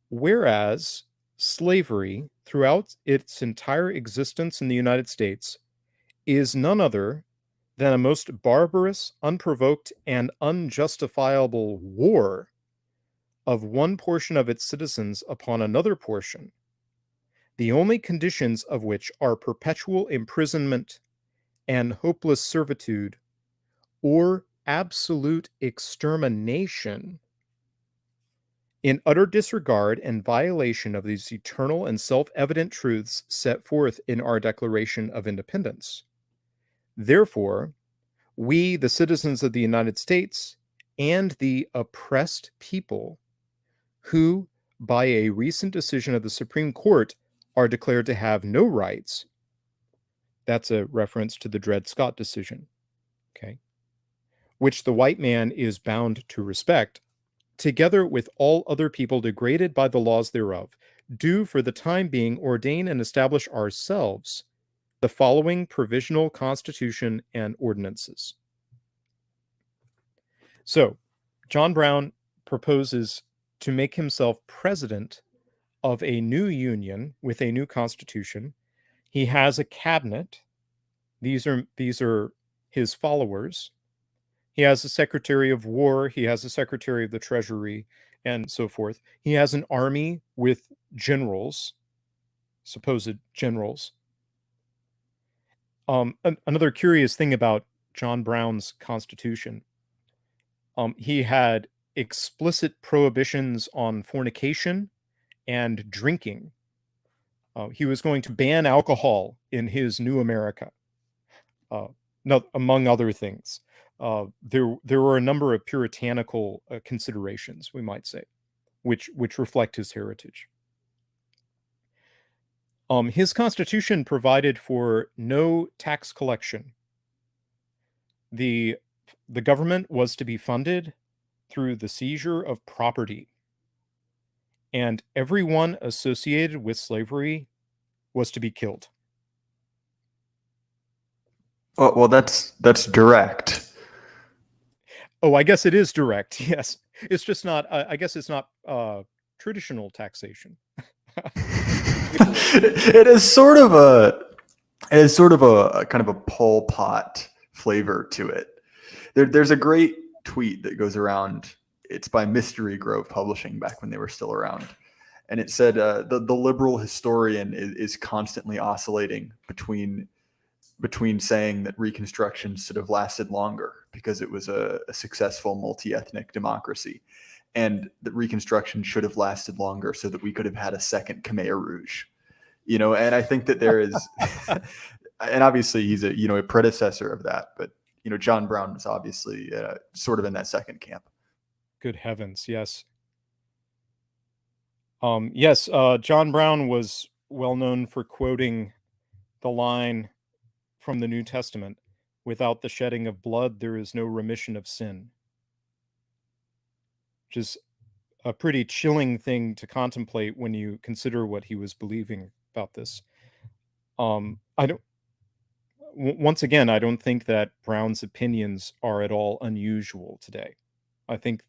Speaker 3: whereas slavery throughout its entire existence in the United States is none other than a most barbarous, unprovoked, and unjustifiable war of one portion of its citizens upon another portion, the only conditions of which are perpetual imprisonment and hopeless servitude or absolute extermination, in utter disregard and violation of these eternal and self-evident truths set forth in our Declaration of Independence. Therefore, we, the citizens of the United States, and the oppressed people, who, by a recent decision of the Supreme Court, are declared to have no rights. That's a reference to the Dred Scott decision, okay, which the white man is bound to respect, together with all other people degraded by the laws thereof, do for the time being ordain and establish ourselves the following provisional constitution and ordinances. So, John Brown proposes to make himself president of a new union with a new constitution. He has a cabinet. These are his followers. He has a Secretary of War. He has a Secretary of the Treasury, and so forth. He has an army with generals. supposed generals. Another curious thing about John Brown's Constitution, he had explicit prohibitions on fornication and drinking. He was going to ban alcohol in his New America, among other things. There were a number of puritanical considerations, we might say, which reflect his heritage. His constitution provided for no tax collection. The government was to be funded through the seizure of property, and everyone associated with slavery was to be killed.
Speaker 2: Well, that's direct.
Speaker 3: Oh, I guess it is direct. Yes, it's just not. I guess it's not traditional taxation.
Speaker 2: It is sort of a kind of a Pol Pot flavor to it. There's a great tweet that goes around. It's by Mystery Grove Publishing back when they were still around, and it said the liberal historian is constantly oscillating between saying that Reconstruction should have lasted longer because it was a successful multi-ethnic democracy, and that Reconstruction should have lasted longer so that we could have had a second Khmer Rouge. And I think that there is, and obviously he's a predecessor of that, but John Brown was obviously sort of in that second camp.
Speaker 3: Good heavens, yes. Yes, John Brown was well known for quoting the line from the New Testament, "Without the shedding of blood, there is no remission of sin," which is a pretty chilling thing to contemplate when you consider what he was believing about this. Once again, I don't think that Brown's opinions are at all unusual today. I think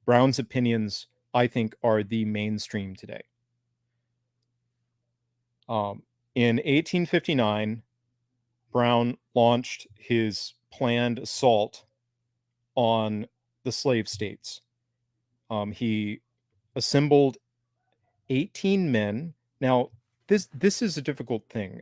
Speaker 3: Brown's opinions, are the mainstream today. In 1859, Brown launched his planned assault on the slave states. He assembled 18 men. Now, this is a difficult thing.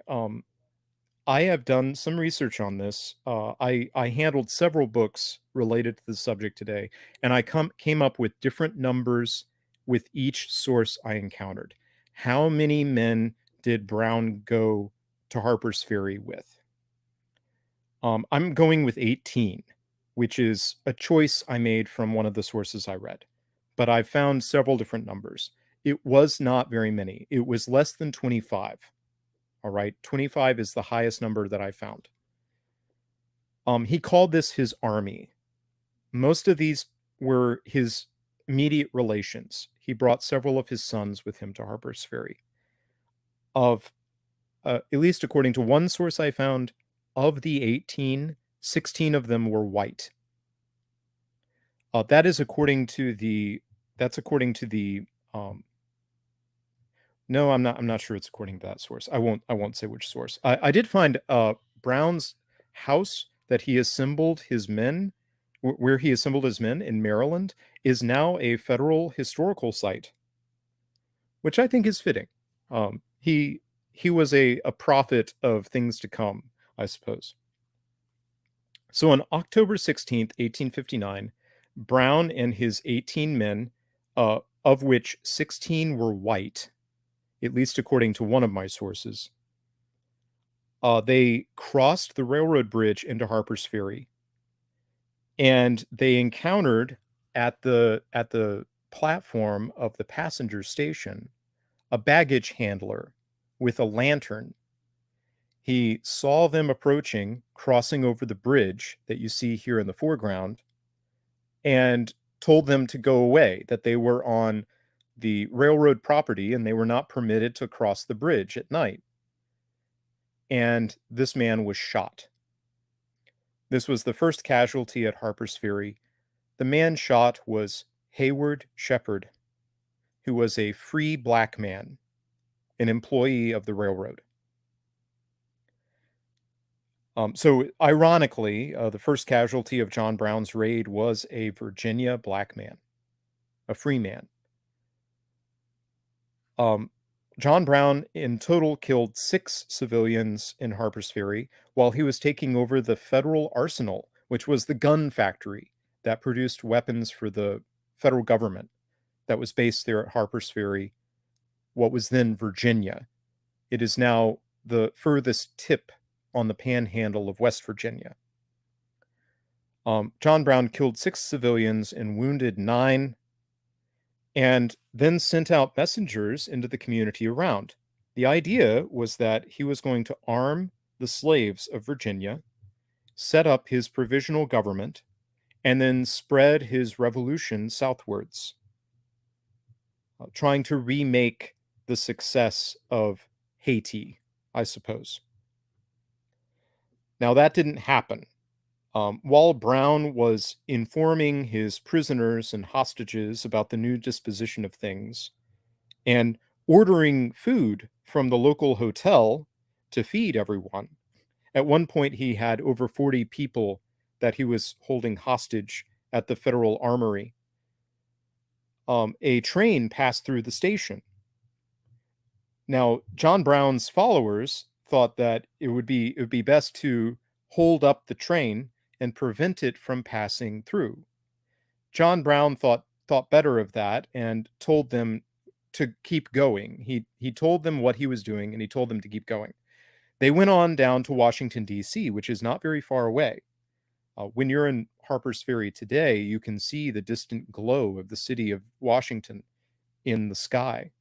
Speaker 3: I have done some research on this. I handled several books related to the subject today, and I came up with different numbers with each source I encountered. How many men did Brown go to Harper's Ferry with? I'm going with 18, which is a choice I made from one of the sources I read, but I found several different numbers. It was not very many. It was less than 25. All right, 25 is the highest number that I found. He called this his army. Most of these were his immediate relations. He brought several of his sons with him to Harper's Ferry. At least according to one source I found, of the 18, 16 of them were white. That's according to the no, I'm not sure it's according to that source. I won't say which source. I did find Brown's house that he assembled his men, where he assembled his men in Maryland, is now a federal historical site, which I think is fitting. He was a prophet of things to come, I suppose. So on October 16th, 1859, Brown and his 18 men, of which 16 were white, at least according to one of my sources, they crossed the railroad bridge into Harper's Ferry, and they encountered at the platform of the passenger station a baggage handler with a lantern. He saw them approaching, crossing over the bridge that you see here in the foreground, and told them to go away, that they were on the railroad property and they were not permitted to cross the bridge at night. And this man was shot. This was the first casualty at Harper's Ferry. The man shot was Hayward Shepherd, who was a free black man, an employee of the railroad. So ironically, the first casualty of John Brown's raid was a Virginia black man, a free man. John Brown in total killed 6 civilians in Harpers Ferry while he was taking over the federal arsenal, which was the gun factory that produced weapons for the federal government that was based there at Harpers Ferry, what was then Virginia. It is now the furthest tip on the panhandle of West Virginia. John Brown killed 6 civilians and wounded 9, and then sent out messengers into the community around. The idea was that he was going to arm the slaves of Virginia, set up his provisional government, and then spread his revolution southwards, trying to remake the success of Haiti, I suppose. Now, that didn't happen. While Brown was informing his prisoners and hostages about the new disposition of things and ordering food from the local hotel to feed everyone, at one point he had over 40 people that he was holding hostage at the Federal Armory. A train passed through the station. Now, John Brown's followers thought that it would be best to hold up the train and prevent it from passing through. John Brown thought better of that and told them to keep going. He told them what he was doing, and he told them to keep going. They went on down to Washington, D.C., which is not very far away. When you're in Harpers Ferry today, you can see the distant glow of the city of Washington in the sky.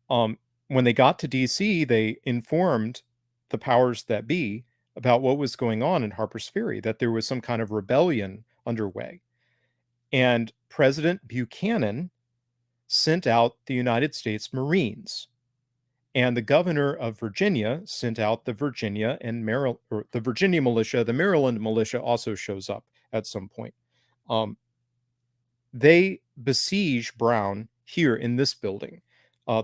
Speaker 3: When they got to D.C., they informed the powers that be about what was going on in Harpers Ferry, that there was some kind of rebellion underway. And President Buchanan sent out the United States Marines. And the governor of Virginia sent out the Virginia and Maryland, or the Virginia militia. The Maryland militia also shows up at some point. They besiege Brown here in this building.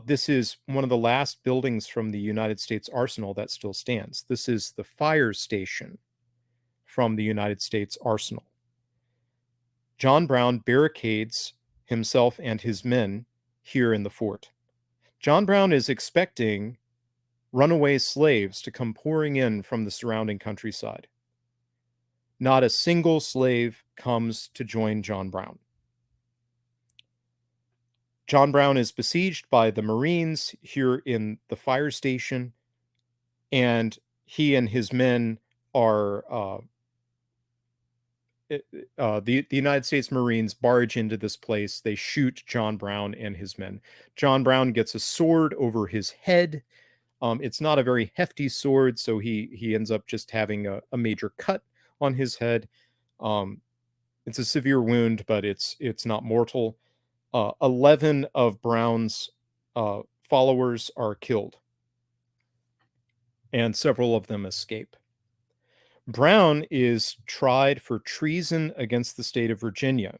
Speaker 3: This is one of the last buildings from the United States Arsenal that still stands. This is the fire station from the United States Arsenal. John Brown barricades himself and his men here in the fort. John Brown is expecting runaway slaves to come pouring in from the surrounding countryside. Not a single slave comes to join John Brown. John Brown is besieged by the Marines here in the fire station, and he and his men are the United States Marines barge into this place. They shoot John Brown and his men. John Brown gets a sword over his head. It's not a very hefty sword, so he ends up just having a major cut on his head. It's a severe wound, but it's not mortal. 11 of Brown's followers are killed, and several of them escape. Brown is tried for treason against the state of Virginia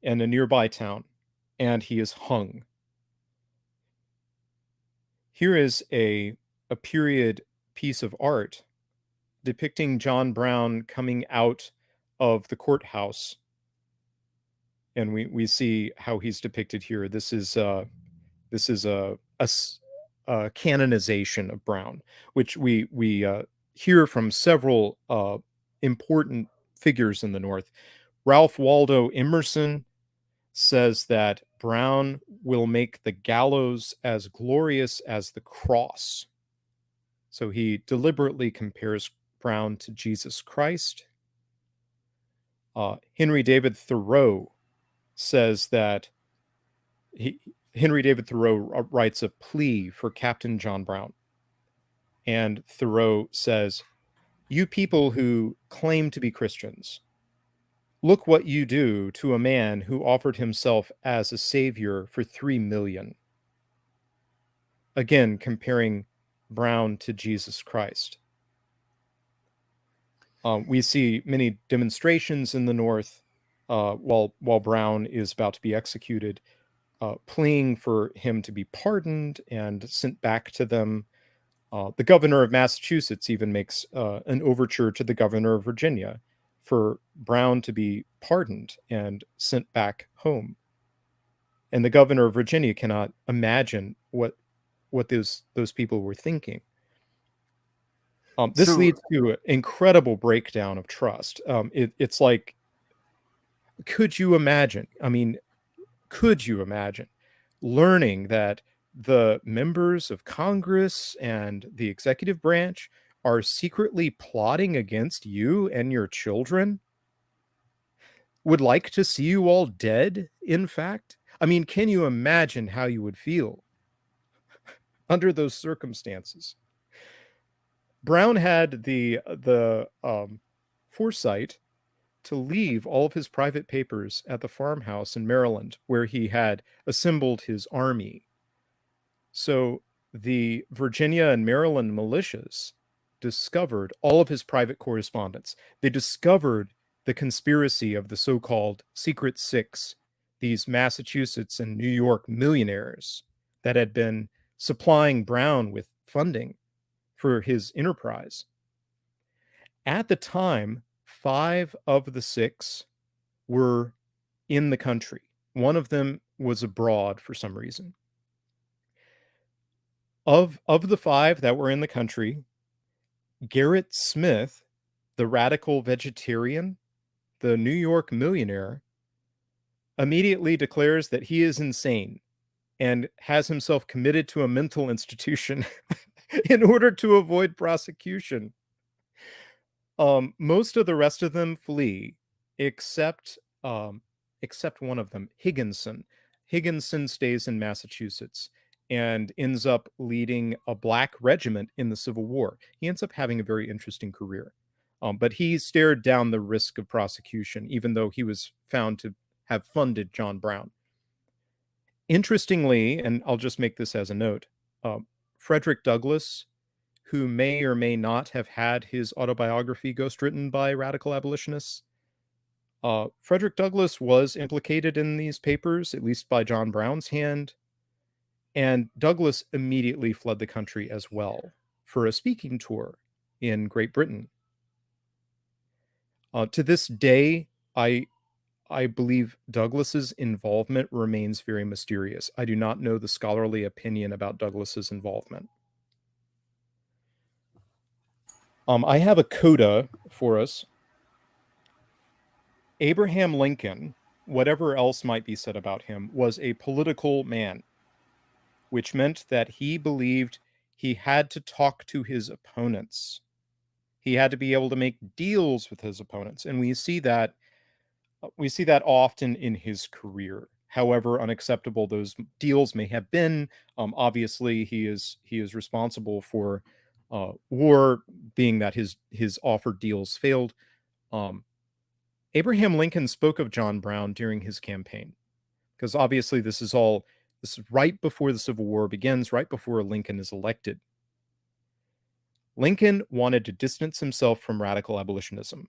Speaker 3: and a nearby town, and he is hung. Here is a period piece of art depicting John Brown coming out of the courthouse, and we see how he's depicted here. This is a canonization of Brown, which we hear from several important figures in the North. Ralph Waldo Emerson says that Brown will make the gallows as glorious as the cross. So he deliberately compares Brown to Jesus Christ. Henry David Thoreau says that Henry David Thoreau writes a plea for Captain John Brown. And Thoreau says, "You people who claim to be Christians, look what you do to a man who offered himself as a savior for 3 million. Again, comparing Brown to Jesus Christ. We see many demonstrations in the North while Brown is about to be executed, pleading for him to be pardoned and sent back to them. The governor of Massachusetts even makes an overture to the governor of Virginia for Brown to be pardoned and sent back home. And the governor of Virginia cannot imagine what those people were thinking. This leads to an incredible breakdown of trust. It's like, could you imagine? I mean, could you imagine learning that the members of Congress and the executive branch are secretly plotting against you and your children? Would like to see you all dead, in fact? I mean, can you imagine how you would feel under those circumstances? Brown had the foresight to leave all of his private papers at the farmhouse in Maryland, where he had assembled his army. So the Virginia and Maryland militias discovered all of his private correspondence. They discovered the conspiracy of the so-called Secret Six, these Massachusetts and New York millionaires that had been supplying Brown with funding for his enterprise. At the time, 5 of the 6 were in the country. One of them was abroad for some reason. Of the 5 that were in the country, Garrett Smith, the radical vegetarian, the New York millionaire, immediately declares that he is insane and has himself committed to a mental institution in order to avoid prosecution. Most of the rest of them flee, except one of them, Higginson. Higginson stays in Massachusetts and ends up leading a black regiment in the Civil War. He ends up having a very interesting career. But he stared down the risk of prosecution, even though he was found to have funded John Brown. Interestingly, and I'll just make this as a note, Frederick Douglass, who may or may not have had his autobiography ghostwritten by radical abolitionists, Frederick Douglass was implicated in these papers, at least by John Brown's hand, and Douglass immediately fled the country as well for a speaking tour in Great Britain. To this day, I believe Douglass's involvement remains very mysterious. I do not know the scholarly opinion about Douglass's involvement. I have a coda for us. Abraham Lincoln, whatever else might be said about him, was a political man, which meant that he believed he had to talk to his opponents. He had to be able to make deals with his opponents, and we see that often in his career. However unacceptable those deals may have been, obviously he is responsible for war, being that his offered deals failed. Abraham Lincoln spoke of John Brown during his campaign, because obviously this is right before the Civil War begins, right before Lincoln is elected. Lincoln wanted to distance himself from radical abolitionism.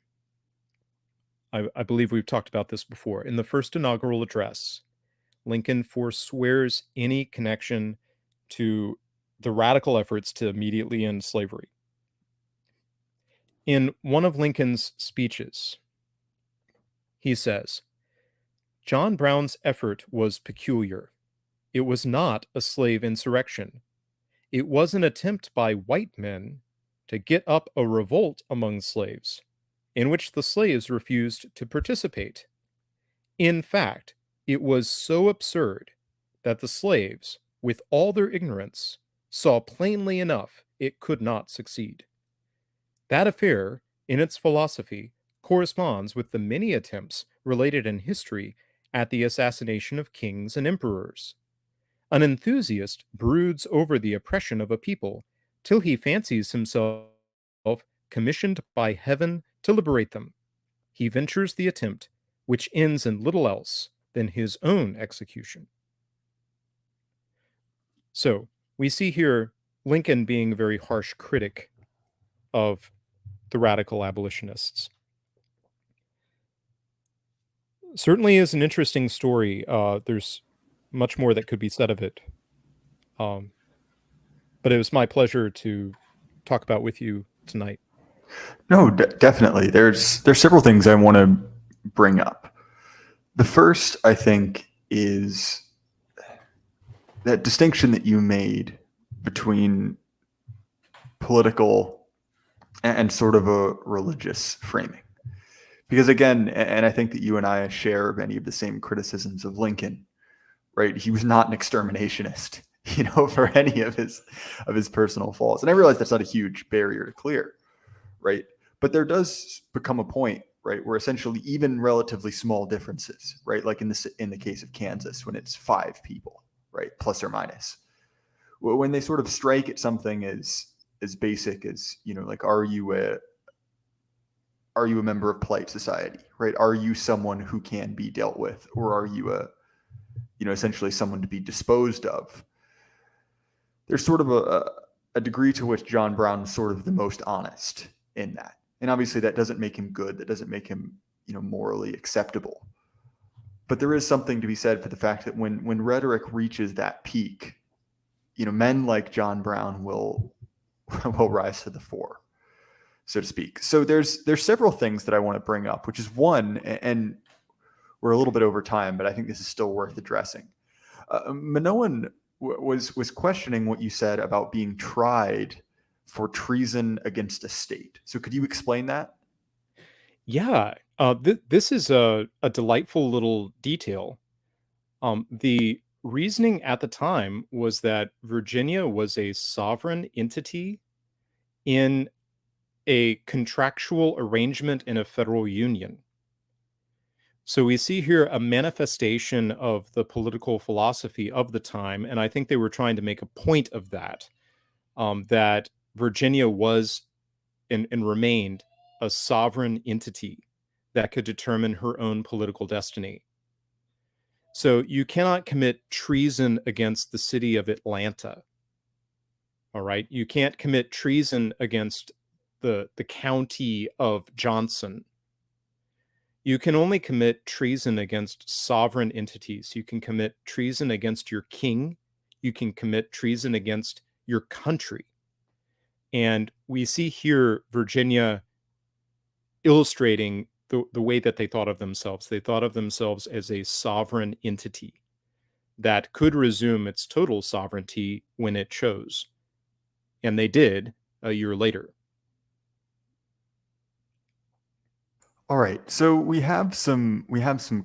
Speaker 3: I believe we've talked about this before. In the first inaugural address, Lincoln forswears any connection to the radical efforts to immediately end slavery. In one of Lincoln's speeches, he says, "John Brown's effort was peculiar. It was not a slave insurrection. It was an attempt by white men to get up a revolt among slaves, in which the slaves refused to participate. In fact, it was so absurd that the slaves, with all their ignorance, saw plainly enough it could not succeed. That affair, in its philosophy, corresponds with the many attempts related in history at the assassination of kings and emperors. An enthusiast broods over the oppression of a people till he fancies himself commissioned by heaven to liberate them. He ventures the attempt, which ends in little else than his own execution." So we see here Lincoln being a very harsh critic of the radical abolitionists. Certainly is an interesting story. There's much more that could be said of it. But it was my pleasure to talk about with you tonight.
Speaker 2: No, definitely. There's several things I want to bring up. The first, I think, is that distinction that you made between political and sort of a religious framing. Because again, and I think that you and I share many of the same criticisms of Lincoln, right? He was not an exterminationist, for any of his personal faults. And I realize that's not a huge barrier to clear, right? But there does become a point, right, where essentially even relatively small differences, right, like in the case of Kansas, when it's 5 people, right, plus or minus, when they sort of strike at something as basic as, like, are you a member of polite society, right? Are you someone who can be dealt with, or are you essentially someone to be disposed of? There's sort of a degree to which John Brown was sort of the most honest in that. And obviously that doesn't make him good. That doesn't make him, morally acceptable. But there is something to be said for the fact that when rhetoric reaches that peak, men like John Brown will rise to the fore, so to speak. So there's several things that I want to bring up, which is one, and we're a little bit over time, but I think this is still worth addressing. Minoan was questioning what you said about being tried for treason against a state. So could you explain that?
Speaker 3: Yeah, this is a delightful little detail. The reasoning at the time was that Virginia was a sovereign entity in a contractual arrangement in a federal union. So we see here a manifestation of the political philosophy of the time, and I think they were trying to make a point of that, that Virginia was and remained a sovereign entity that could determine her own political destiny. So you cannot commit treason against the city of Atlanta. All right. You can't commit treason against the county of Johnson. You can only commit treason against sovereign entities. You can commit treason against your king. You can commit treason against your country. And we see here Virginia illustrating the way that they thought of themselves. They thought of themselves as a sovereign entity that could resume its total sovereignty when it chose. And they did a year later.
Speaker 2: All right, so we have some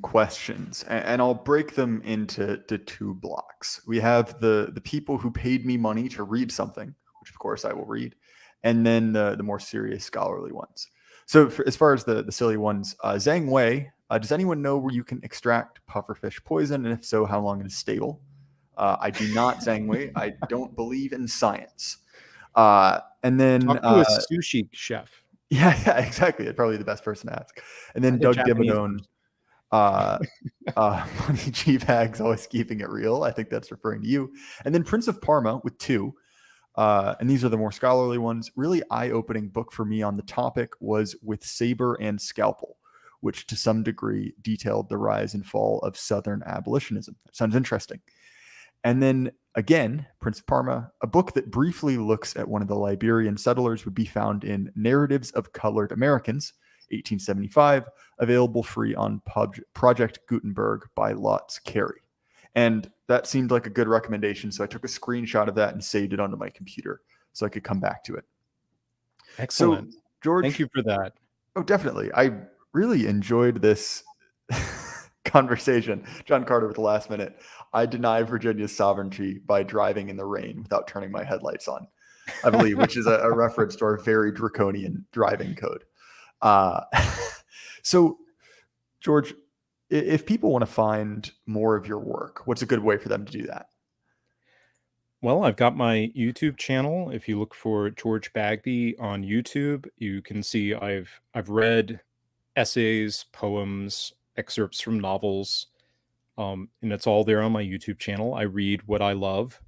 Speaker 2: questions, and I'll break them into 2 blocks. We have the people who paid me money to read something, which of course I will read, and then the more serious scholarly ones. So as far as the silly ones, Zhang Wei, does anyone know where you can extract pufferfish poison, and if so, how long it is stable? I do not, Zhang Wei. I don't believe in science. And then
Speaker 3: Talk to a sushi chef.
Speaker 2: Yeah, exactly. Probably the best person to ask. And then Doug Dimmadone, Money G-Bags, always keeping it real. I think that's referring to you. And then Prince of Parma with 2. And these are the more scholarly ones. Really eye-opening book for me on the topic was With Saber and Scalpel, which to some degree detailed the rise and fall of Southern abolitionism. That sounds interesting. And then again, Prince of Parma, a book that briefly looks at one of the Liberian settlers, would be found in Narratives of Colored Americans, 1875, available free on Project Gutenberg by Lotz Carey. And that seemed like a good recommendation, so I took a screenshot of that and saved it onto my computer so I could come back to it.
Speaker 3: Excellent.
Speaker 2: So, George,
Speaker 3: thank you for that.
Speaker 2: Oh, definitely. I really enjoyed this conversation. John Carter with the last minute. I deny Virginia's sovereignty by driving in the rain without turning my headlights on, I believe, which is a reference to our very draconian driving code. So, George, if people want to find more of your work, what's a good way for them to do that?
Speaker 3: Well, I've got my YouTube channel. If you look for George Bagby on YouTube, you can see I've read essays, poems, excerpts from novels, and it's all there on my YouTube channel. I read what I love.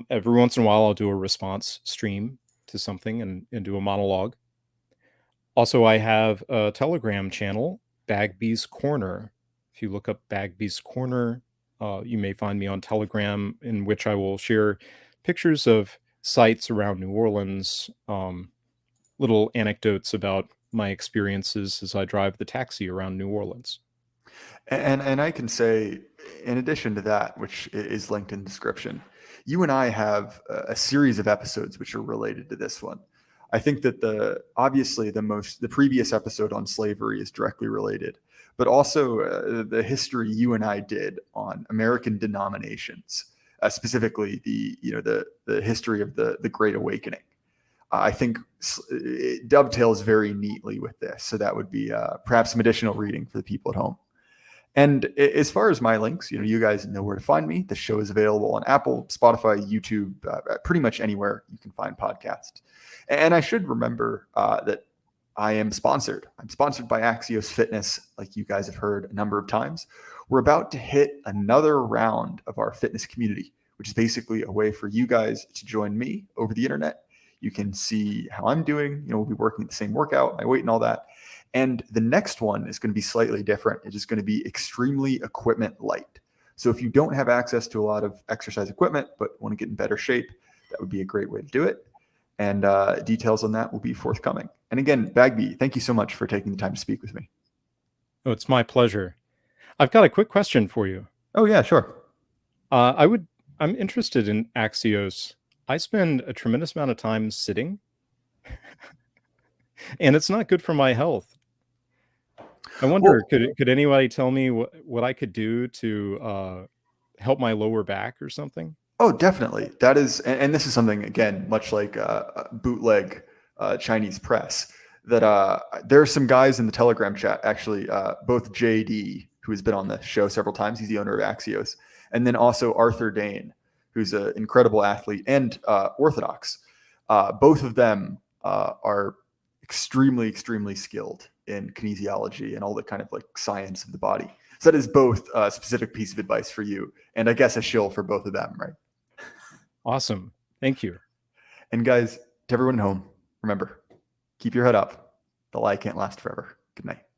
Speaker 3: Every once in a while, I'll do a response stream to something and do a monologue. Also, I have a Telegram channel, Bagby's Corner. If you look up Bagby's Corner, you may find me on Telegram, in which I will share pictures of sites around New Orleans, little anecdotes about my experiences as I drive the taxi around New Orleans.
Speaker 2: And I can say, in addition to that, which is linked in the description, you and I have a series of episodes which are related to this one. I think that obviously the previous episode on slavery is directly related, but also the history you and I did on American denominations, specifically the history of the Great Awakening. I think it dovetails very neatly with this. So that would be perhaps some additional reading for the people at home. And as far as my links, you guys know where to find me. The show is available on Apple, Spotify, YouTube, pretty much anywhere you can find podcasts. And I should remember that I am sponsored. I'm sponsored by Axios Fitness, like you guys have heard a number of times. We're about to hit another round of our fitness community, which is basically a way for you guys to join me over the internet. You can see how I'm doing. We'll be working at the same workout, my weight and all that. And the next one is going to be slightly different. It is going to be extremely equipment light. So if you don't have access to a lot of exercise equipment, but want to get in better shape, that would be a great way to do it. And details on that will be forthcoming. And again, Bagby, thank you so much for taking the time to speak with me.
Speaker 3: Oh, it's my pleasure. I've got a quick question for you.
Speaker 2: Oh, yeah, sure.
Speaker 3: I'm interested in Axios. I spend a tremendous amount of time sitting, and it's not good for my health. I wonder, could anybody tell me what I could do to help my lower back or something?
Speaker 2: Oh, definitely. That is, and this is something, again, much like bootleg Chinese press, that there are some guys in the Telegram chat, actually, both JD, who has been on the show several times, he's the owner of Axios, and then also Arthur Dane, who's an incredible athlete and Orthodox. Both of them are extremely, extremely skilled in kinesiology and all the kind of like science of the body. So that is both a specific piece of advice for you, and I guess a shill for both of them, right?
Speaker 3: Awesome. Thank you.
Speaker 2: And guys, to everyone at home, remember, keep your head up. The lie can't last forever. Good night.